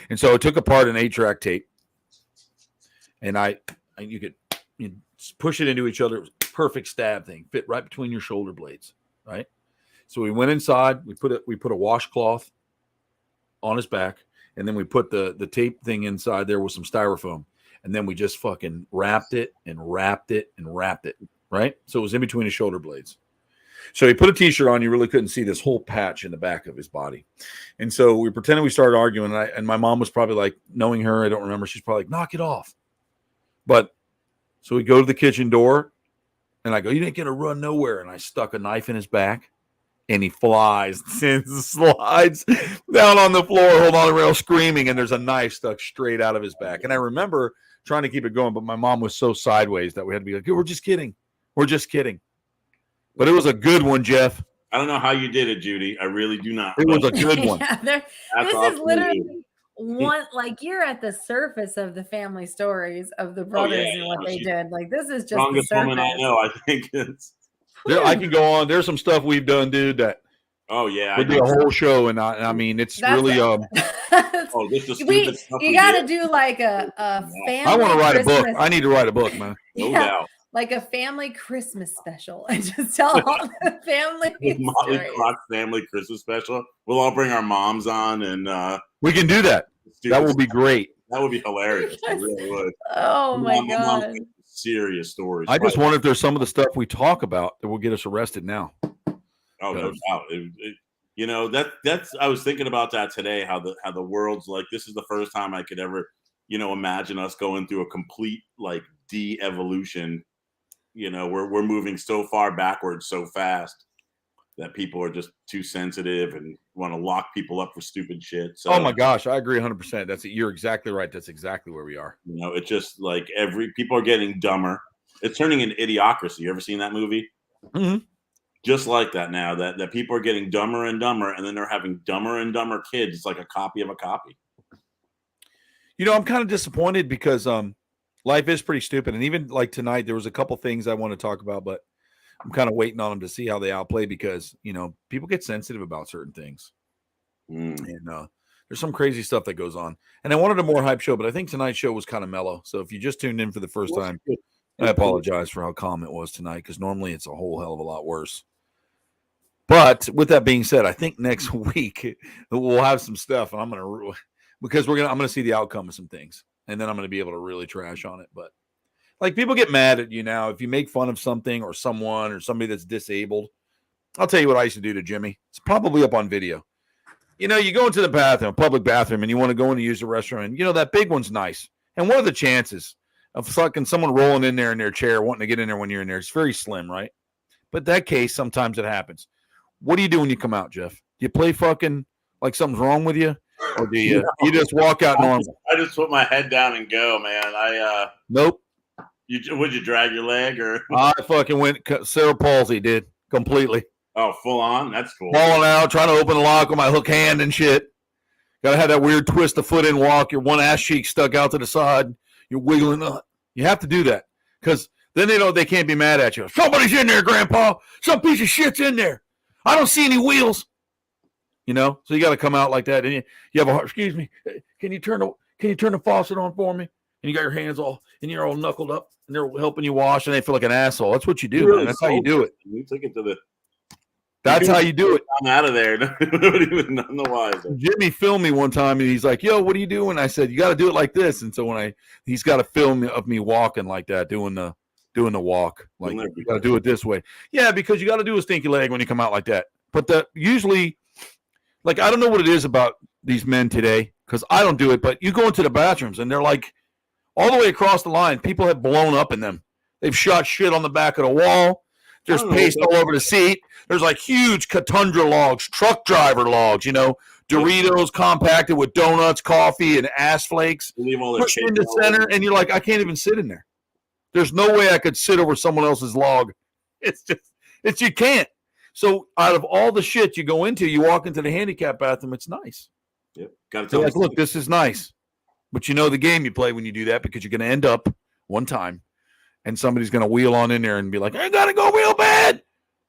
And so I took apart an 8-track tape, and you could push it into each other. It was a perfect stab thing, fit right between your shoulder blades, right? So we went inside. We put a washcloth on his back, and then we put the tape thing inside there with some styrofoam, and then we just fucking wrapped it and wrapped it and wrapped it, right? So it was in between his shoulder blades. So he put a t-shirt on. You really couldn't see this whole patch in the back of his body. And so we pretended we started arguing, and my mom was probably like, knowing her, I don't remember, she's probably like, knock it off. But so we go to the kitchen door, and I go, you ain't gonna run nowhere. And I stuck a knife in his back. And he flies, slides down on the floor, hold on the rail, screaming, and there's a knife stuck straight out of his back. And I remember trying to keep it going, but my mom was so sideways that we had to be like, we're just kidding. We're just kidding. But it was a good one, Jeff. I don't know how you did it, Judy. I really do not. It was a good one. This awesome, is literally one, like, you're at the surface of the family stories of the brothers and what they did. Like, this is just the strongest woman I know. I think it's. I can go on. There's some stuff we've done, dude. That I do a whole show, and I mean, it's really this is you got to do like a family. I want to write Christmas. a book. I need to write a book, man. No doubt. Like a family Christmas special, and just tell all the family. Motley Croc family Christmas special. We'll all bring our moms on, and we can do that. That will be great. That would be hilarious. It really would. Oh my god! Serious stories. I just wonder if there's some of the stuff we talk about that will get us arrested now. Oh, no doubt. That's. I was thinking about that today. How the world's like. This is the first time I could ever, imagine us going through a complete like de-evolution. We're moving so far backwards so fast that people are just too sensitive and want to lock people up for stupid shit. So, oh my gosh, I agree 100%. You're exactly right. That's exactly where we are. It's just like people are getting dumber. It's turning into Idiocracy. You ever seen that movie? Mm-hmm. Just like that now. That people are getting dumber and dumber, and then they're having dumber and dumber kids. It's like a copy of a copy. I'm kind of disappointed because life is pretty stupid. And even like tonight, there was a couple things I want to talk about, but I'm kind of waiting on them to see how they outplay because, people get sensitive about certain things. And there's some crazy stuff that goes on. And I wanted a more hype show, but I think tonight's show was kind of mellow. So if you just tuned in for the first time, I apologize for how calm it was tonight because normally it's a whole hell of a lot worse. But with that being said, I think next week we'll have some stuff and I'm going to see the outcome of some things. And then I'm going to be able to really trash on it. But like people get mad at you now if you make fun of something or someone or somebody that's disabled. I'll tell you what I used to do to Jimmy. It's probably up on video. You go into the bathroom, public bathroom, and you want to go in to use the restroom. And, that big one's nice. And what are the chances of fucking someone rolling in there in their chair, wanting to get in there when you're in there? It's very slim, right? But that case, sometimes it happens. What do you do when you come out, Jeff? Do you play fucking like something's wrong with you? Or do you just walk out normal? I just put my head down and go, man. Nope. Would you drag your leg or? I fucking went cerebral palsy, dude, completely. Oh, full on? That's cool. Falling out, trying to open the lock with my hook hand and shit. Gotta have that weird twist the foot in walk. Your one ass cheek stuck out to the side. You're wiggling up. You have to do that because then they can't be mad at you. Somebody's in there, Grandpa. Some piece of shit's in there. I don't see any wheels. So you got to come out like that. And you have excuse me, can you turn the faucet on for me? And you got your hands and you're all knuckled up and they're helping you wash and they feel like an asshole. That's what you do, man. That's how you do it. We took it to That's how you do it. I'm out of there. Nobody would none the wiser. Jimmy filmed me one time and he's like, yo, what are you doing? I said, you got to do it like this. And so he's got a film of me walking like that, doing the walk. Like you got to do it this way. Yeah, because you got to do a stinky leg when you come out like that. But usually, like, I don't know what it is about these men today because I don't do it, but you go into the bathrooms and they're like all the way across the line. People have blown up in them. They've shot shit on the back of the wall. There's paste all over the seat. There's like huge Catundra logs, truck driver logs, Doritos compacted with donuts, coffee, and ass flakes. Pushed in the center, and you're like, I can't even sit in there. There's no way I could sit over someone else's log. You can't. So out of all the shit you go into, you walk into the handicap bathroom, it's nice. Yep. Got to look, this is nice. But the game you play when you do that because you're going to end up one time and somebody's going to wheel on in there and be like, I got to go real bad.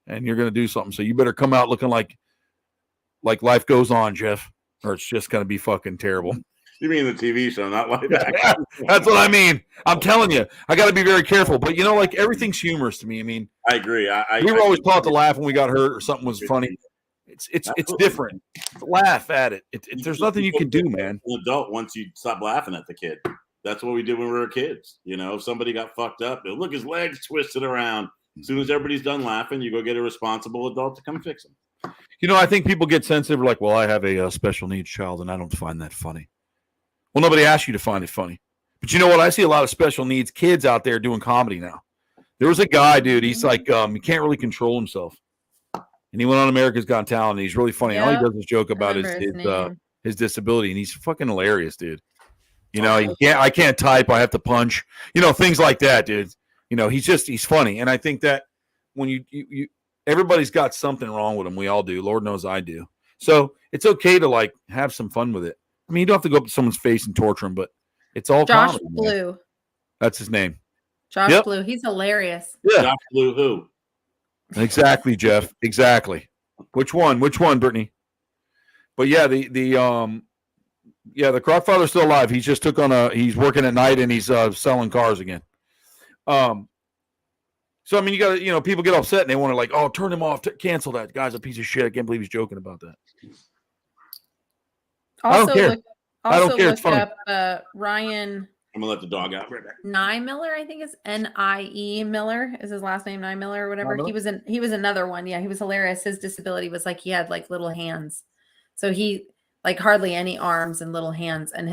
And you're going to do something. So you better come out looking like life goes on, Jeff, or it's just going to be fucking terrible. You mean the TV show, not live action? That's what I mean. I'm telling you, I got to be very careful. But everything's humorous to me. I mean, I agree. We were always taught to laugh when we got hurt or something was funny. It's different. Laugh at it. There's nothing you can do, man. An adult once you stop laughing at the kid. That's what we did when we were kids. If somebody got fucked up, look, his legs twisted around. As soon as everybody's done laughing, you go get a responsible adult to come fix them. I think people get sensitive. Like, well, I have a special needs child, and I don't find that funny. Well, nobody asked you to find it funny. But you know what? I see a lot of special needs kids out there doing comedy now. There was a guy, dude. He's like, he can't really control himself. And he went on America's Got Talent, and he's really funny. All he does is joke about his disability, and he's fucking hilarious, dude. I can't type. I have to punch. Things like that, dude. He's funny. And I think that when you everybody's got something wrong with them. We all do. Lord knows I do. So it's okay to like have some fun with it. I mean, you don't have to go up to someone's face and torture them, but it's all Josh comedy, Blue. man. That's his name. Josh Blue. He's hilarious. Yeah. Josh Blue who? Exactly, Jeff. Exactly. Which one? Which one, Brittany? But yeah, the Croc father's still alive. He just took on he's working at night and he's selling cars again. So I mean, you got to, people get upset and they want to like, oh, turn him off, cancel that. Guy's a piece of shit. I can't believe he's joking about that. Also, I don't care. I don't care. It's look funny. up Ryan. I'm gonna let the dog out right back. Niemiller, I think is N-I-E Miller is his last name, Niemiller or whatever. He was another one. Yeah, he was hilarious. His disability was like he had like little hands, so he like hardly any arms and little hands. And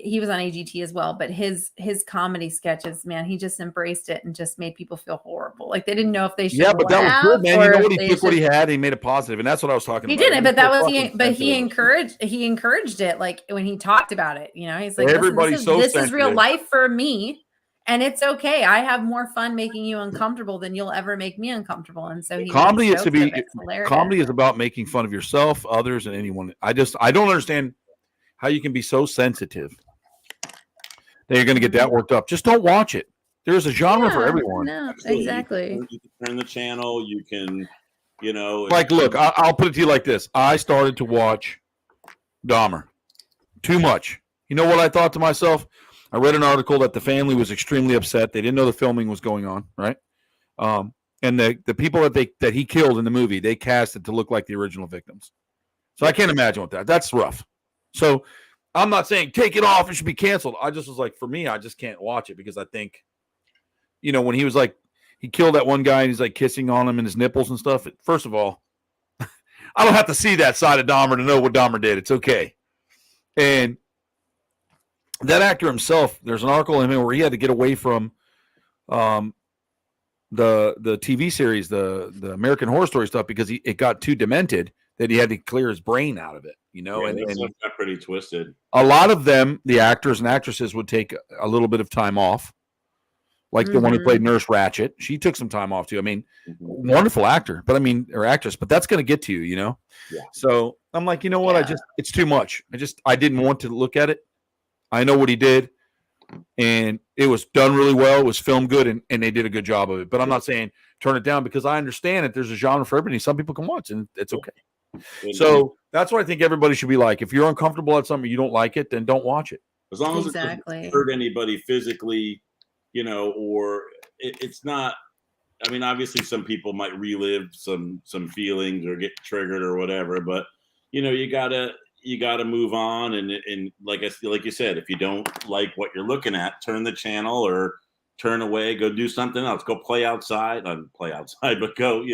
he was on AGT as well, but his comedy sketches, man, he just embraced it and just made people feel horrible. Like they didn't know if they should. Yeah, but that was good, man. You know what? He took what he had, and he made it positive, and that's what I was talking about. He didn't, but that was he encouraged it. Like when he talked about it, he's like, everybody's this is real life for me, and it's okay. I have more fun making you uncomfortable than you'll ever make me uncomfortable. And so comedy is about making fun of yourself, others, and anyone. I don't understand how you can be so sensitive that you're going to get that worked up. Just don't watch it. There's a genre for everyone. No, exactly. You can turn the channel. You can, Like, look, I'll put it to you like this. I started to watch Dahmer. Too much. You know what I thought to myself? I read an article that the family was extremely upset. They didn't know the filming was going on, right? And the people that he killed in the movie, they cast it to look like the original victims. So I can't imagine what that's rough. So I'm not saying take it off, it should be canceled. I just was like, for me, I just can't watch it because I think, when he was like, he killed that one guy and he's like kissing on him and his nipples and stuff. First of all, I don't have to see that side of Dahmer to know what Dahmer did. It's okay. And that actor himself, there's an article in him where he had to get away from the TV series, the American Horror Story stuff, because it got too demented that he had to clear his brain out of it, and got pretty twisted. A lot of them, the actors and actresses, would take a little bit of time off, like the one who played Nurse Ratched. She took some time off too. I mean, wonderful actor, or actress, but that's going to get to you, Yeah. So I'm like, you know what? It's too much. I didn't want to look at it. I know what he did, and it was done really well. It was filmed good, and they did a good job of it. But I'm not saying turn it down because I understand that there's a genre for everybody. Some people can watch, and it's okay. So that's what I think everybody should be like. If you're uncomfortable at something, you don't like it, then don't watch it. As long as it doesn't hurt anybody physically, or it's not. I mean, obviously, some people might relive some feelings or get triggered or whatever, but you gotta move on. And like you said, if you don't like what you're looking at, turn the channel or turn away, go do something else. Go play outside. But go,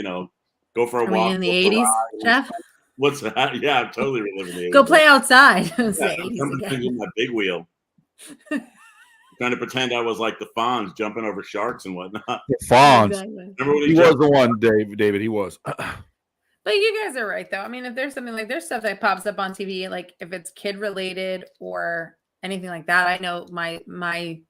go for a walk. In the 80s, Jeff? What's that? Yeah, I'm totally reliving the 80s. Go play outside. I'm thinking my big wheel. Trying to pretend I was like the Fonz jumping over sharks and whatnot. The Fonz. Exactly. He was the one, David. He was. But you guys are right, though. I mean, if there's something like there's stuff that pops up on TV, like if it's kid related or anything like that, I know my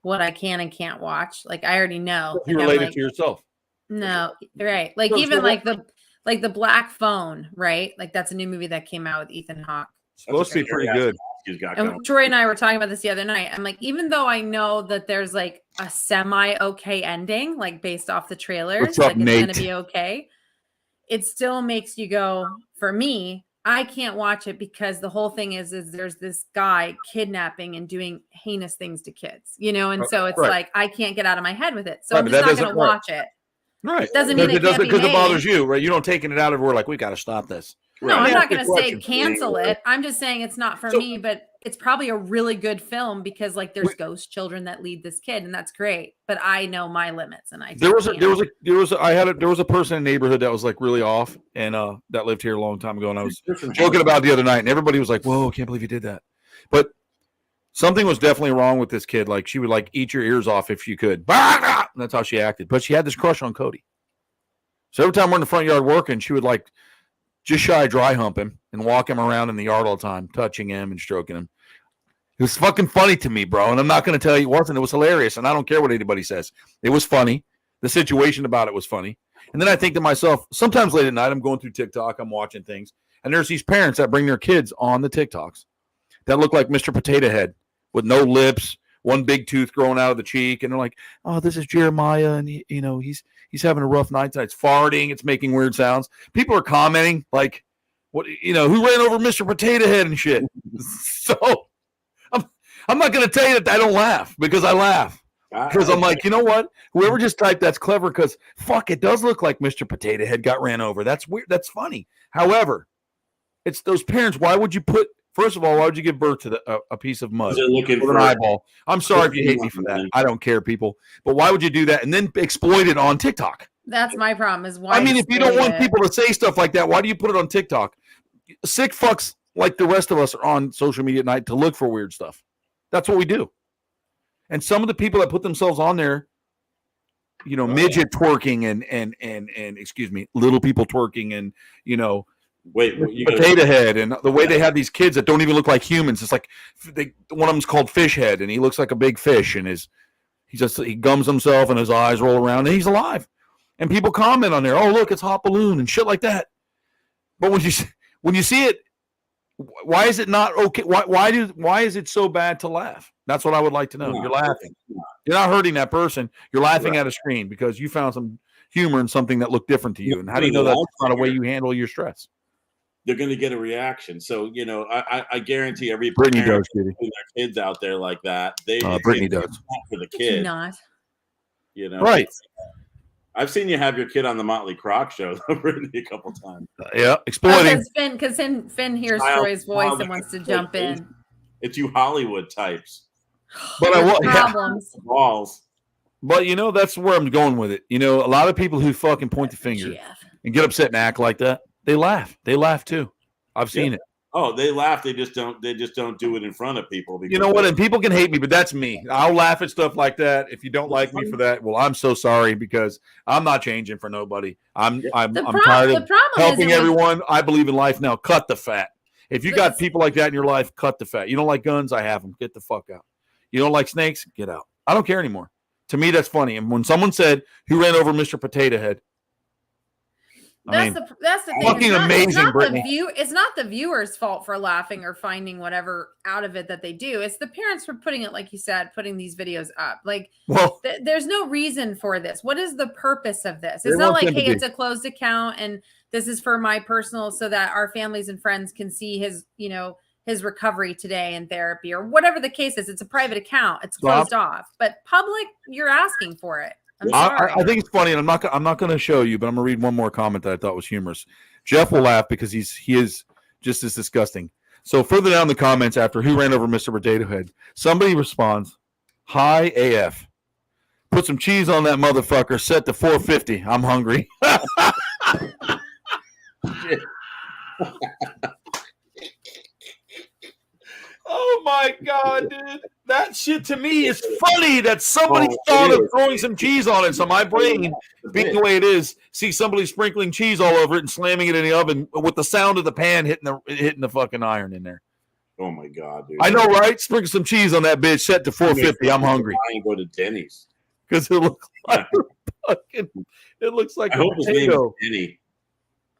what I can and can't watch. Like I already know. You related to yourself. No, right. Like even like the Black Phone, right? Like that's a new movie that came out with Ethan Hawke. Supposed to be pretty good. And Troy and I were talking about this the other night. I'm like, even though I know that there's like a semi-okay ending, like based off the trailer, What's like up, it's Nate? gonna be okay. It still makes you go, for me, I can't watch it because the whole thing is there's this guy kidnapping and doing heinous things to kids, and so it's like I can't get out of my head with it. So I'm just not going to watch it. Right. Doesn't mean it doesn't can't be because it made. bothers you, right? You don't taking it out of. We're like, we got to stop this. No, Right. I'm not going to say cancel it. I'm just saying it's not for me, but it's probably a really good film because like there's ghost children that lead this kid, and that's great. But I know my limits, and there was a person in the neighborhood that was like really off, and that lived here a long time ago, and I was joking about it the other night, and everybody was like, "Whoa, I can't believe you did that." But something was definitely wrong with this kid. Like she would like eat your ears off if you could. And that's how she acted. But she had this crush on Cody. So every time we're in the front yard working, she would like just shy dry hump him and walk him around in the yard all the time, touching him and stroking him. It was fucking funny to me, bro. And I'm not going to tell you it wasn't. It was hilarious. And I don't care what anybody says. It was funny. The situation about it was funny. And then I think to myself, sometimes late at night, I'm going through TikTok, I'm watching things, and there's these parents that bring their kids on the TikToks that look like Mr. Potato Head with no lips, one big tooth growing out of the cheek, and they're like, "Oh, this is Jeremiah, and he's having a rough night tonight. It's farting, it's making weird sounds." People are commenting like, "What who ran over Mr. Potato Head and shit?" So I'm not going to tell you that I don't laugh, because I laugh. Because I'm like, you know what? Whoever just typed that's clever, because fuck, it does look like Mr. Potato Head got ran over. That's weird. That's funny. However, it's those parents. Why would you first of all, why would you give birth to a piece of mud with an eyeball? I'm sorry if you hate me for that. I don't care, people. But why would you do that and then exploit it on TikTok? That's my problem. Is why? I mean, if you don't want people to say stuff like that, why do you put it on TikTok? Sick fucks like the rest of us are on social media at night to look for weird stuff. That's what we do. And some of the people that put themselves on there, midget twerking and excuse me, little people twerking and potato head, and the way they have these kids that don't even look like humans. It's like one of them's called Fish Head, and he looks like a big fish, and he gums himself and his eyes roll around, and he's alive. And people comment on there, "Oh, look, it's Hot Balloon," and shit like that. But when you see it, why is it not okay? Why is it so bad to laugh? That's what I would like to know. You're laughing. You're not hurting that person. You're laughing at a screen because you found some humor in something that looked different to you. And how do you know that's not a way you handle your stress? They're going to get a reaction. So, I guarantee every Brittany parent does, putting their kids out there like that. Brittany does. For the kid. Not. Right. I've seen you have your kid on the Motley Croc show, Brittany, a couple times. Yeah, exploiting. Because Finn hears Troy's voice and wants to jump in. It's you Hollywood types. But I want problems. Balls. But that's where I'm going with it. A lot of people who fucking point the finger and get upset and act like that, they laugh. They laugh too. I've seen it. Oh, they laugh. They just don't do it in front of people. You know what? And people can hate me, but that's me. I'll laugh at stuff like that. If you don't like me for that, well, I'm so sorry, because I'm not changing for nobody. I'm tired of helping everyone. I believe in life now. Cut the fat. If you got people like that in your life, cut the fat. You don't like guns? I have them. Get the fuck out. You don't like snakes? Get out. I don't care anymore. To me, that's funny. And when someone said, "Who ran over Mr. Potato Head?" That's the thing. Fucking amazing, Brittany. It's not the viewer's fault for laughing or finding whatever out of it that they do. It's the parents for putting it, like you said, putting these videos up. Like, there's no reason for this. What is the purpose of this? It's not like, hey, it's a closed account and this is for my personal, so that our families and friends can see his recovery today in therapy or whatever the case is. It's a private account. It's closed off. But public, you're asking for it. I think it's funny, and I'm not going to show you, but I'm going to read one more comment that I thought was humorous. Jeff will laugh because he is just as disgusting. So further down the comments after "Who ran over Mr. Potato Head?" somebody responds, "Hi AF. Put some cheese on that motherfucker. Set to 450. I'm hungry." Oh my God, dude. That shit to me is funny that somebody thought of throwing some cheese on it. So my brain, being the way it is, see somebody sprinkling cheese all over it and slamming it in the oven with the sound of the pan hitting the fucking iron in there. Oh my God, dude. I know, right? Sprinkle some cheese on that bitch, set to 450. I'm hungry. I go to Denny's. Because it looks like a potato. Denny.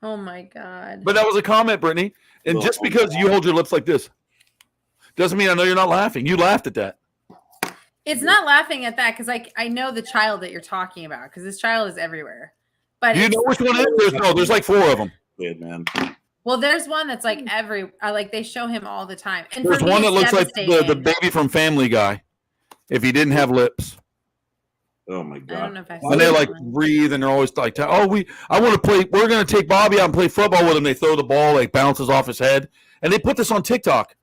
Oh my God. But that was a comment, Brittany. And just because you hold your lips like this doesn't mean I know you're not laughing. You laughed at that. It's not laughing at that because I know the child that you're talking about, because this child is everywhere. But you know which one it is? There's like 4 of them. Good man. Well, there's one that's like they show him all the time. And there's one that looks like the baby from Family Guy, if he didn't have lips. Oh my God! I don't know if I've and they like breathe, and they're always like, I want to play. We're going to take Bobby out and play football with him. They throw the ball, like bounces off his head, and they put this on TikTok.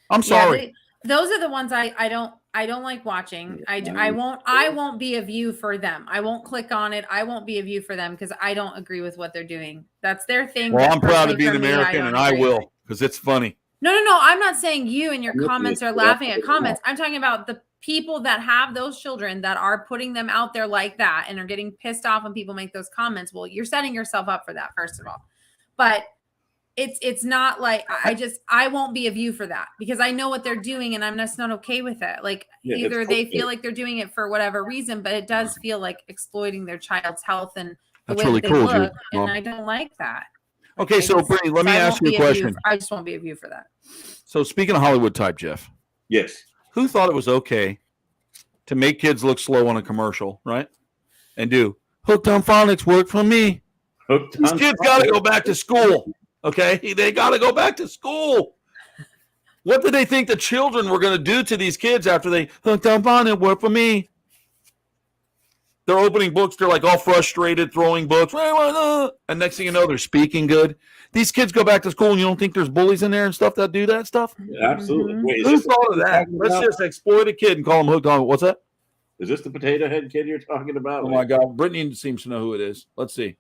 I'm sorry. Those are the ones I don't like watching. I won't be a view for them. I won't click on it. I won't be a view for them because I don't agree with what they're doing. That's their thing. Well, I'm proud to be an American, and I will, because it's funny. No. I'm not saying you and your comments are laughing at comments. I'm talking about the people that have those children that are putting them out there like that and are getting pissed off when people make those comments. Well, you're setting yourself up for that, first of all. But it's not like I won't be a view for that because I know what they're doing and I'm just not okay with it. Like either they feel like they're doing it for whatever reason, but it does feel like exploiting their child's health and the That's way really that they cool, look, Jude. and Well, I don't like that. okay, so Brittany, let me I ask won't you a be question. I just won't be a view for that. So speaking of Hollywood type, Jeff, Yes. who thought it was okay to make kids look slow on a commercial, right? And do hooked on phonics work for me. Hooked These on kids got to go back to school. Okay, they got to go back to school. What did they think the children were going to do to these kids after they hooked on phonics work for me? They're opening books. They're like all frustrated, throwing books. And next thing you know, they're speaking good. These kids go back to school, and you don't think there's bullies in there and stuff that do that stuff? Yeah, absolutely. Mhm. Wait, is Who this thought of that? Let's just exploit a kid and call him hooked on. What's that? Is this the potato head kid you're talking about? Oh my God, Brittany seems to know who it is. Let's see.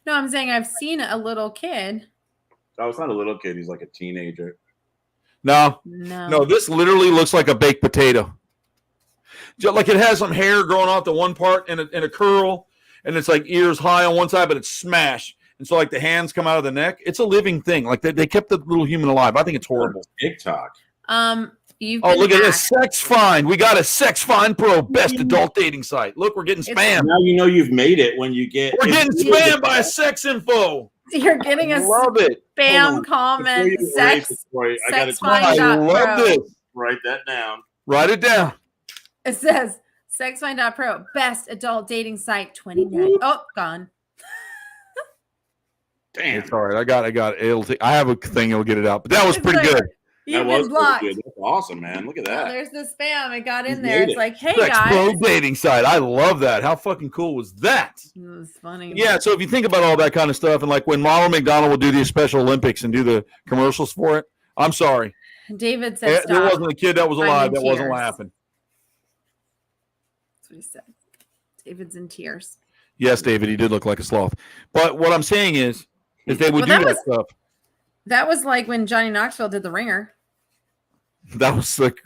No, I'm saying I've seen a little kid. Oh, it's not a little kid. He's like a teenager. No, No. this literally looks like a baked potato. Like it has some hair growing off the one part and a curl, and it's like ears high on one side, but it's smashed. And so like the hands come out of the neck. It's a living thing. Like they kept the little human alive. I think it's horrible. TikTok. You've Oh, been look at hacked. this. Sex Find. We got a Sex Find Pro best adult dating site. Look, we're getting spam. Now you know you've made it when you get. We're getting spammed by a sex info. You're getting a Love it. spam comment. Sex I got to find I love pro. this. write that down. Write it down. It says sexfind.pro, best adult dating site 29. Oh, gone. Damn. It's all right. I got it. I have a thing. It'll get it out. But that was It's pretty like- good. You've That was been blocked. pretty good. That's awesome, man. Look at Oh, that. there's the spam. It got in You there. made It's it. like, hey Sex Pro guys. dating site. I love that. How fucking cool was that? It was funny. Yeah, so if you think about all that kind of stuff, and like when Ronald McDonald will do these Special Olympics and do the commercials for it, I'm sorry. David said There stop. wasn't a kid that was I'm alive in that wasn't tears. laughing. That's what he said. David's in tears. Yes, David, he did look like a sloth. But what I'm saying is they would Well, do that that stuff. That was like when Johnny Knoxville did The Ringer. That was like,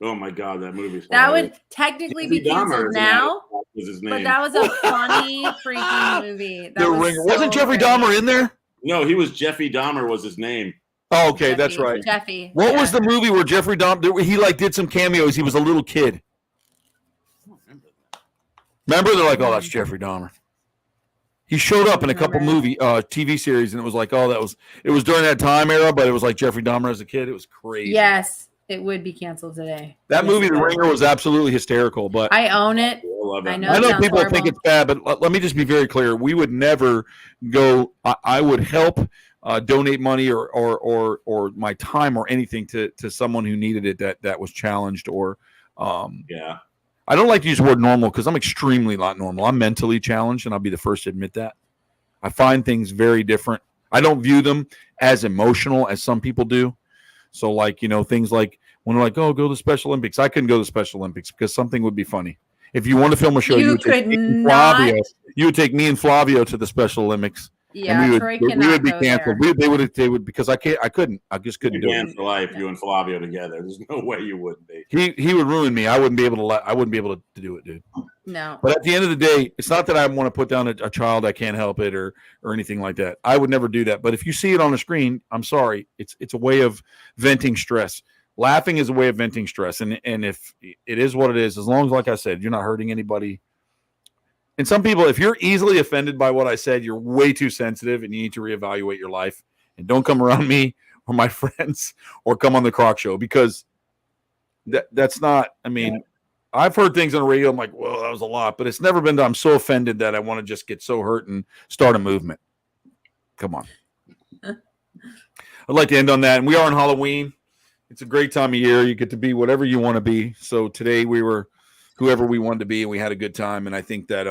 Oh my god, that movie's That hilarious. would technically Jeffrey be Dahmer canceled is now, was his but name. that was a funny freaking movie. That the was Ringer. so Wasn't Jeffrey great. Dahmer in there? No, he was Jeffy Dahmer was his name. Oh, okay, that's Jeffy, right. Jeffy. What yeah. was the movie where Jeffrey Dahmer, he like did some cameos? He was a little kid. Remember? They're like, oh, that's Jeffrey Dahmer. He showed up in a couple movie TV series, and it was like, oh, it was during that time era, but it was like Jeffrey Dahmer as a kid. It was crazy. Yes, it would be canceled today. That Yes, movie, it The would. Ringer, was absolutely hysterical. But I own it. I love it. I know I it know sounds people horrible. think it's bad, but let me just be very clear. We would never go. I would help donate money or my time or anything to someone who needed it that was challenged or. Yeah. I don't like to use the word normal because I'm extremely not normal. I'm mentally challenged, and I'll be the first to admit that. I find things very different. I don't view them as emotional as some people do. So, like, things like when they're like, oh, go to the Special Olympics. I couldn't go to the Special Olympics because something would be funny. If you want to film a show, You would take could me and not- Flavio. You would take me and Flavio to the Special Olympics. Yeah, and Troy we cannot would be go canceled. there. They would because I couldn't. I just couldn't do Again it. for life, you and Flavio together. There's no way you wouldn't be. He would ruin me. I wouldn't be able to do it, dude. No. But at the end of the day, it's not that I want to put down a child. I can't help it or anything like that. I would never do that. But if you see it on the screen, I'm sorry. It's a way of venting stress. Laughing is a way of venting stress. And if it is what it is, as long as, like I said, you're not hurting anybody. And some people, if you're easily offended by what I said, you're way too sensitive and you need to reevaluate your life. And don't come around me or my friends or come on the Croc Show because that's not, I mean, I've heard things on the radio. I'm like, well, that was a lot, but it's never been that I'm so offended that I want to just get so hurt and start a movement. Come on. I'd like to end on that. And we are on Halloween. It's a great time of year. You get to be whatever you want to be. So today we were whoever we wanted to be, and we had a good time. And I think that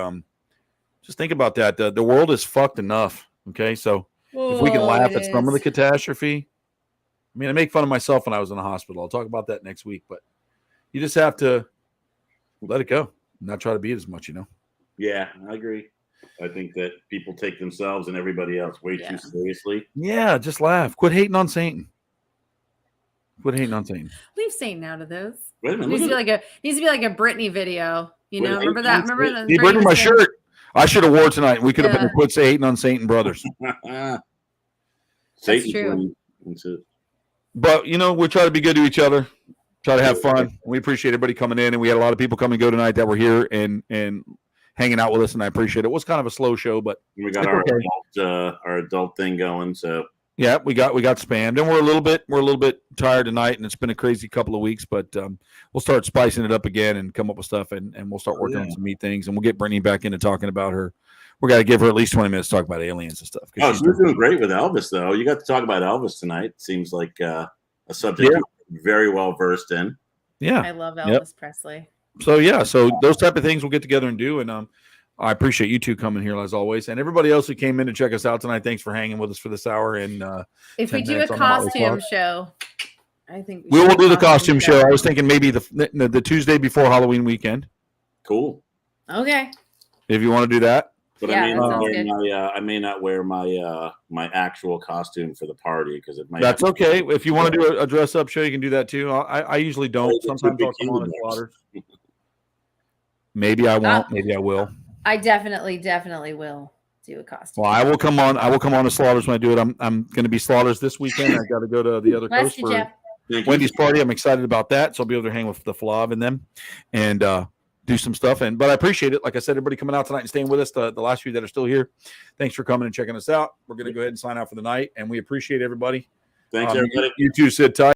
just think about that. The world is fucked enough. Okay. So if we can laugh at some of the catastrophe, I mean, I make fun of myself when I was in the hospital. I'll talk about that next week, but you just have to let it go, not try to be it as much, Yeah, I agree. I think that people take themselves and everybody else way too seriously. Yeah, just laugh. Quit hating on Satan. Leave Satan out of those. Wait a minute. Needs to Look be like a Britney video. Wait, Remember that? Remember the He burned my greatest thing? shirt. I should have wore it tonight. We could have Yeah. been quit hating on Satan brothers. at That's true. That's it. But, we try to be good to each other, try to have fun. We appreciate everybody coming in, and we had a lot of people come and go tonight that were here. And hanging out with us, and I appreciate it. It was kind of a slow show, but We got our adult thing going, so yeah, we got spammed, and we're a little bit tired tonight, and it's been a crazy couple of weeks, but we'll start spicing it up again and come up with stuff, and we'll start working on some neat things, and we'll get Brittany back into talking about her. We got to give her at least 20 minutes to talk about aliens and stuff. She's doing great with Elvis, though. You got to talk about Elvis tonight. Seems like a subject you're very well versed in. Yeah, I love Elvis Presley. So those type of things we'll get together and do, and I appreciate you two coming here as always, and everybody else who came in to check us out tonight. Thanks for hanging with us for this hour. And if we do a costume show, I think we will do the costume show. I was thinking maybe the Tuesday before Halloween weekend. Cool. Okay. If you want to do that. But yeah, I may not wear my actual costume for the party because it might. That's okay. If you want to do a dress up show, you can do that too. I usually don't. Sometimes I'll come on as Slaughters. Maybe I won't. Maybe I will. I definitely will do a costume. Well, I will come on as Slaughters when I do it. I'm going to be Slaughters this weekend. I got to go to the other coast for Wendy's party. I'm excited about that, so I'll be able to hang with the Flav and them, and do some stuff. But I appreciate it. Like I said, everybody coming out tonight and staying with us. The last few that are still here, thanks for coming and checking us out. We're going to go ahead and sign out for the night, and we appreciate everybody. Thanks, everybody. You too, sit tight.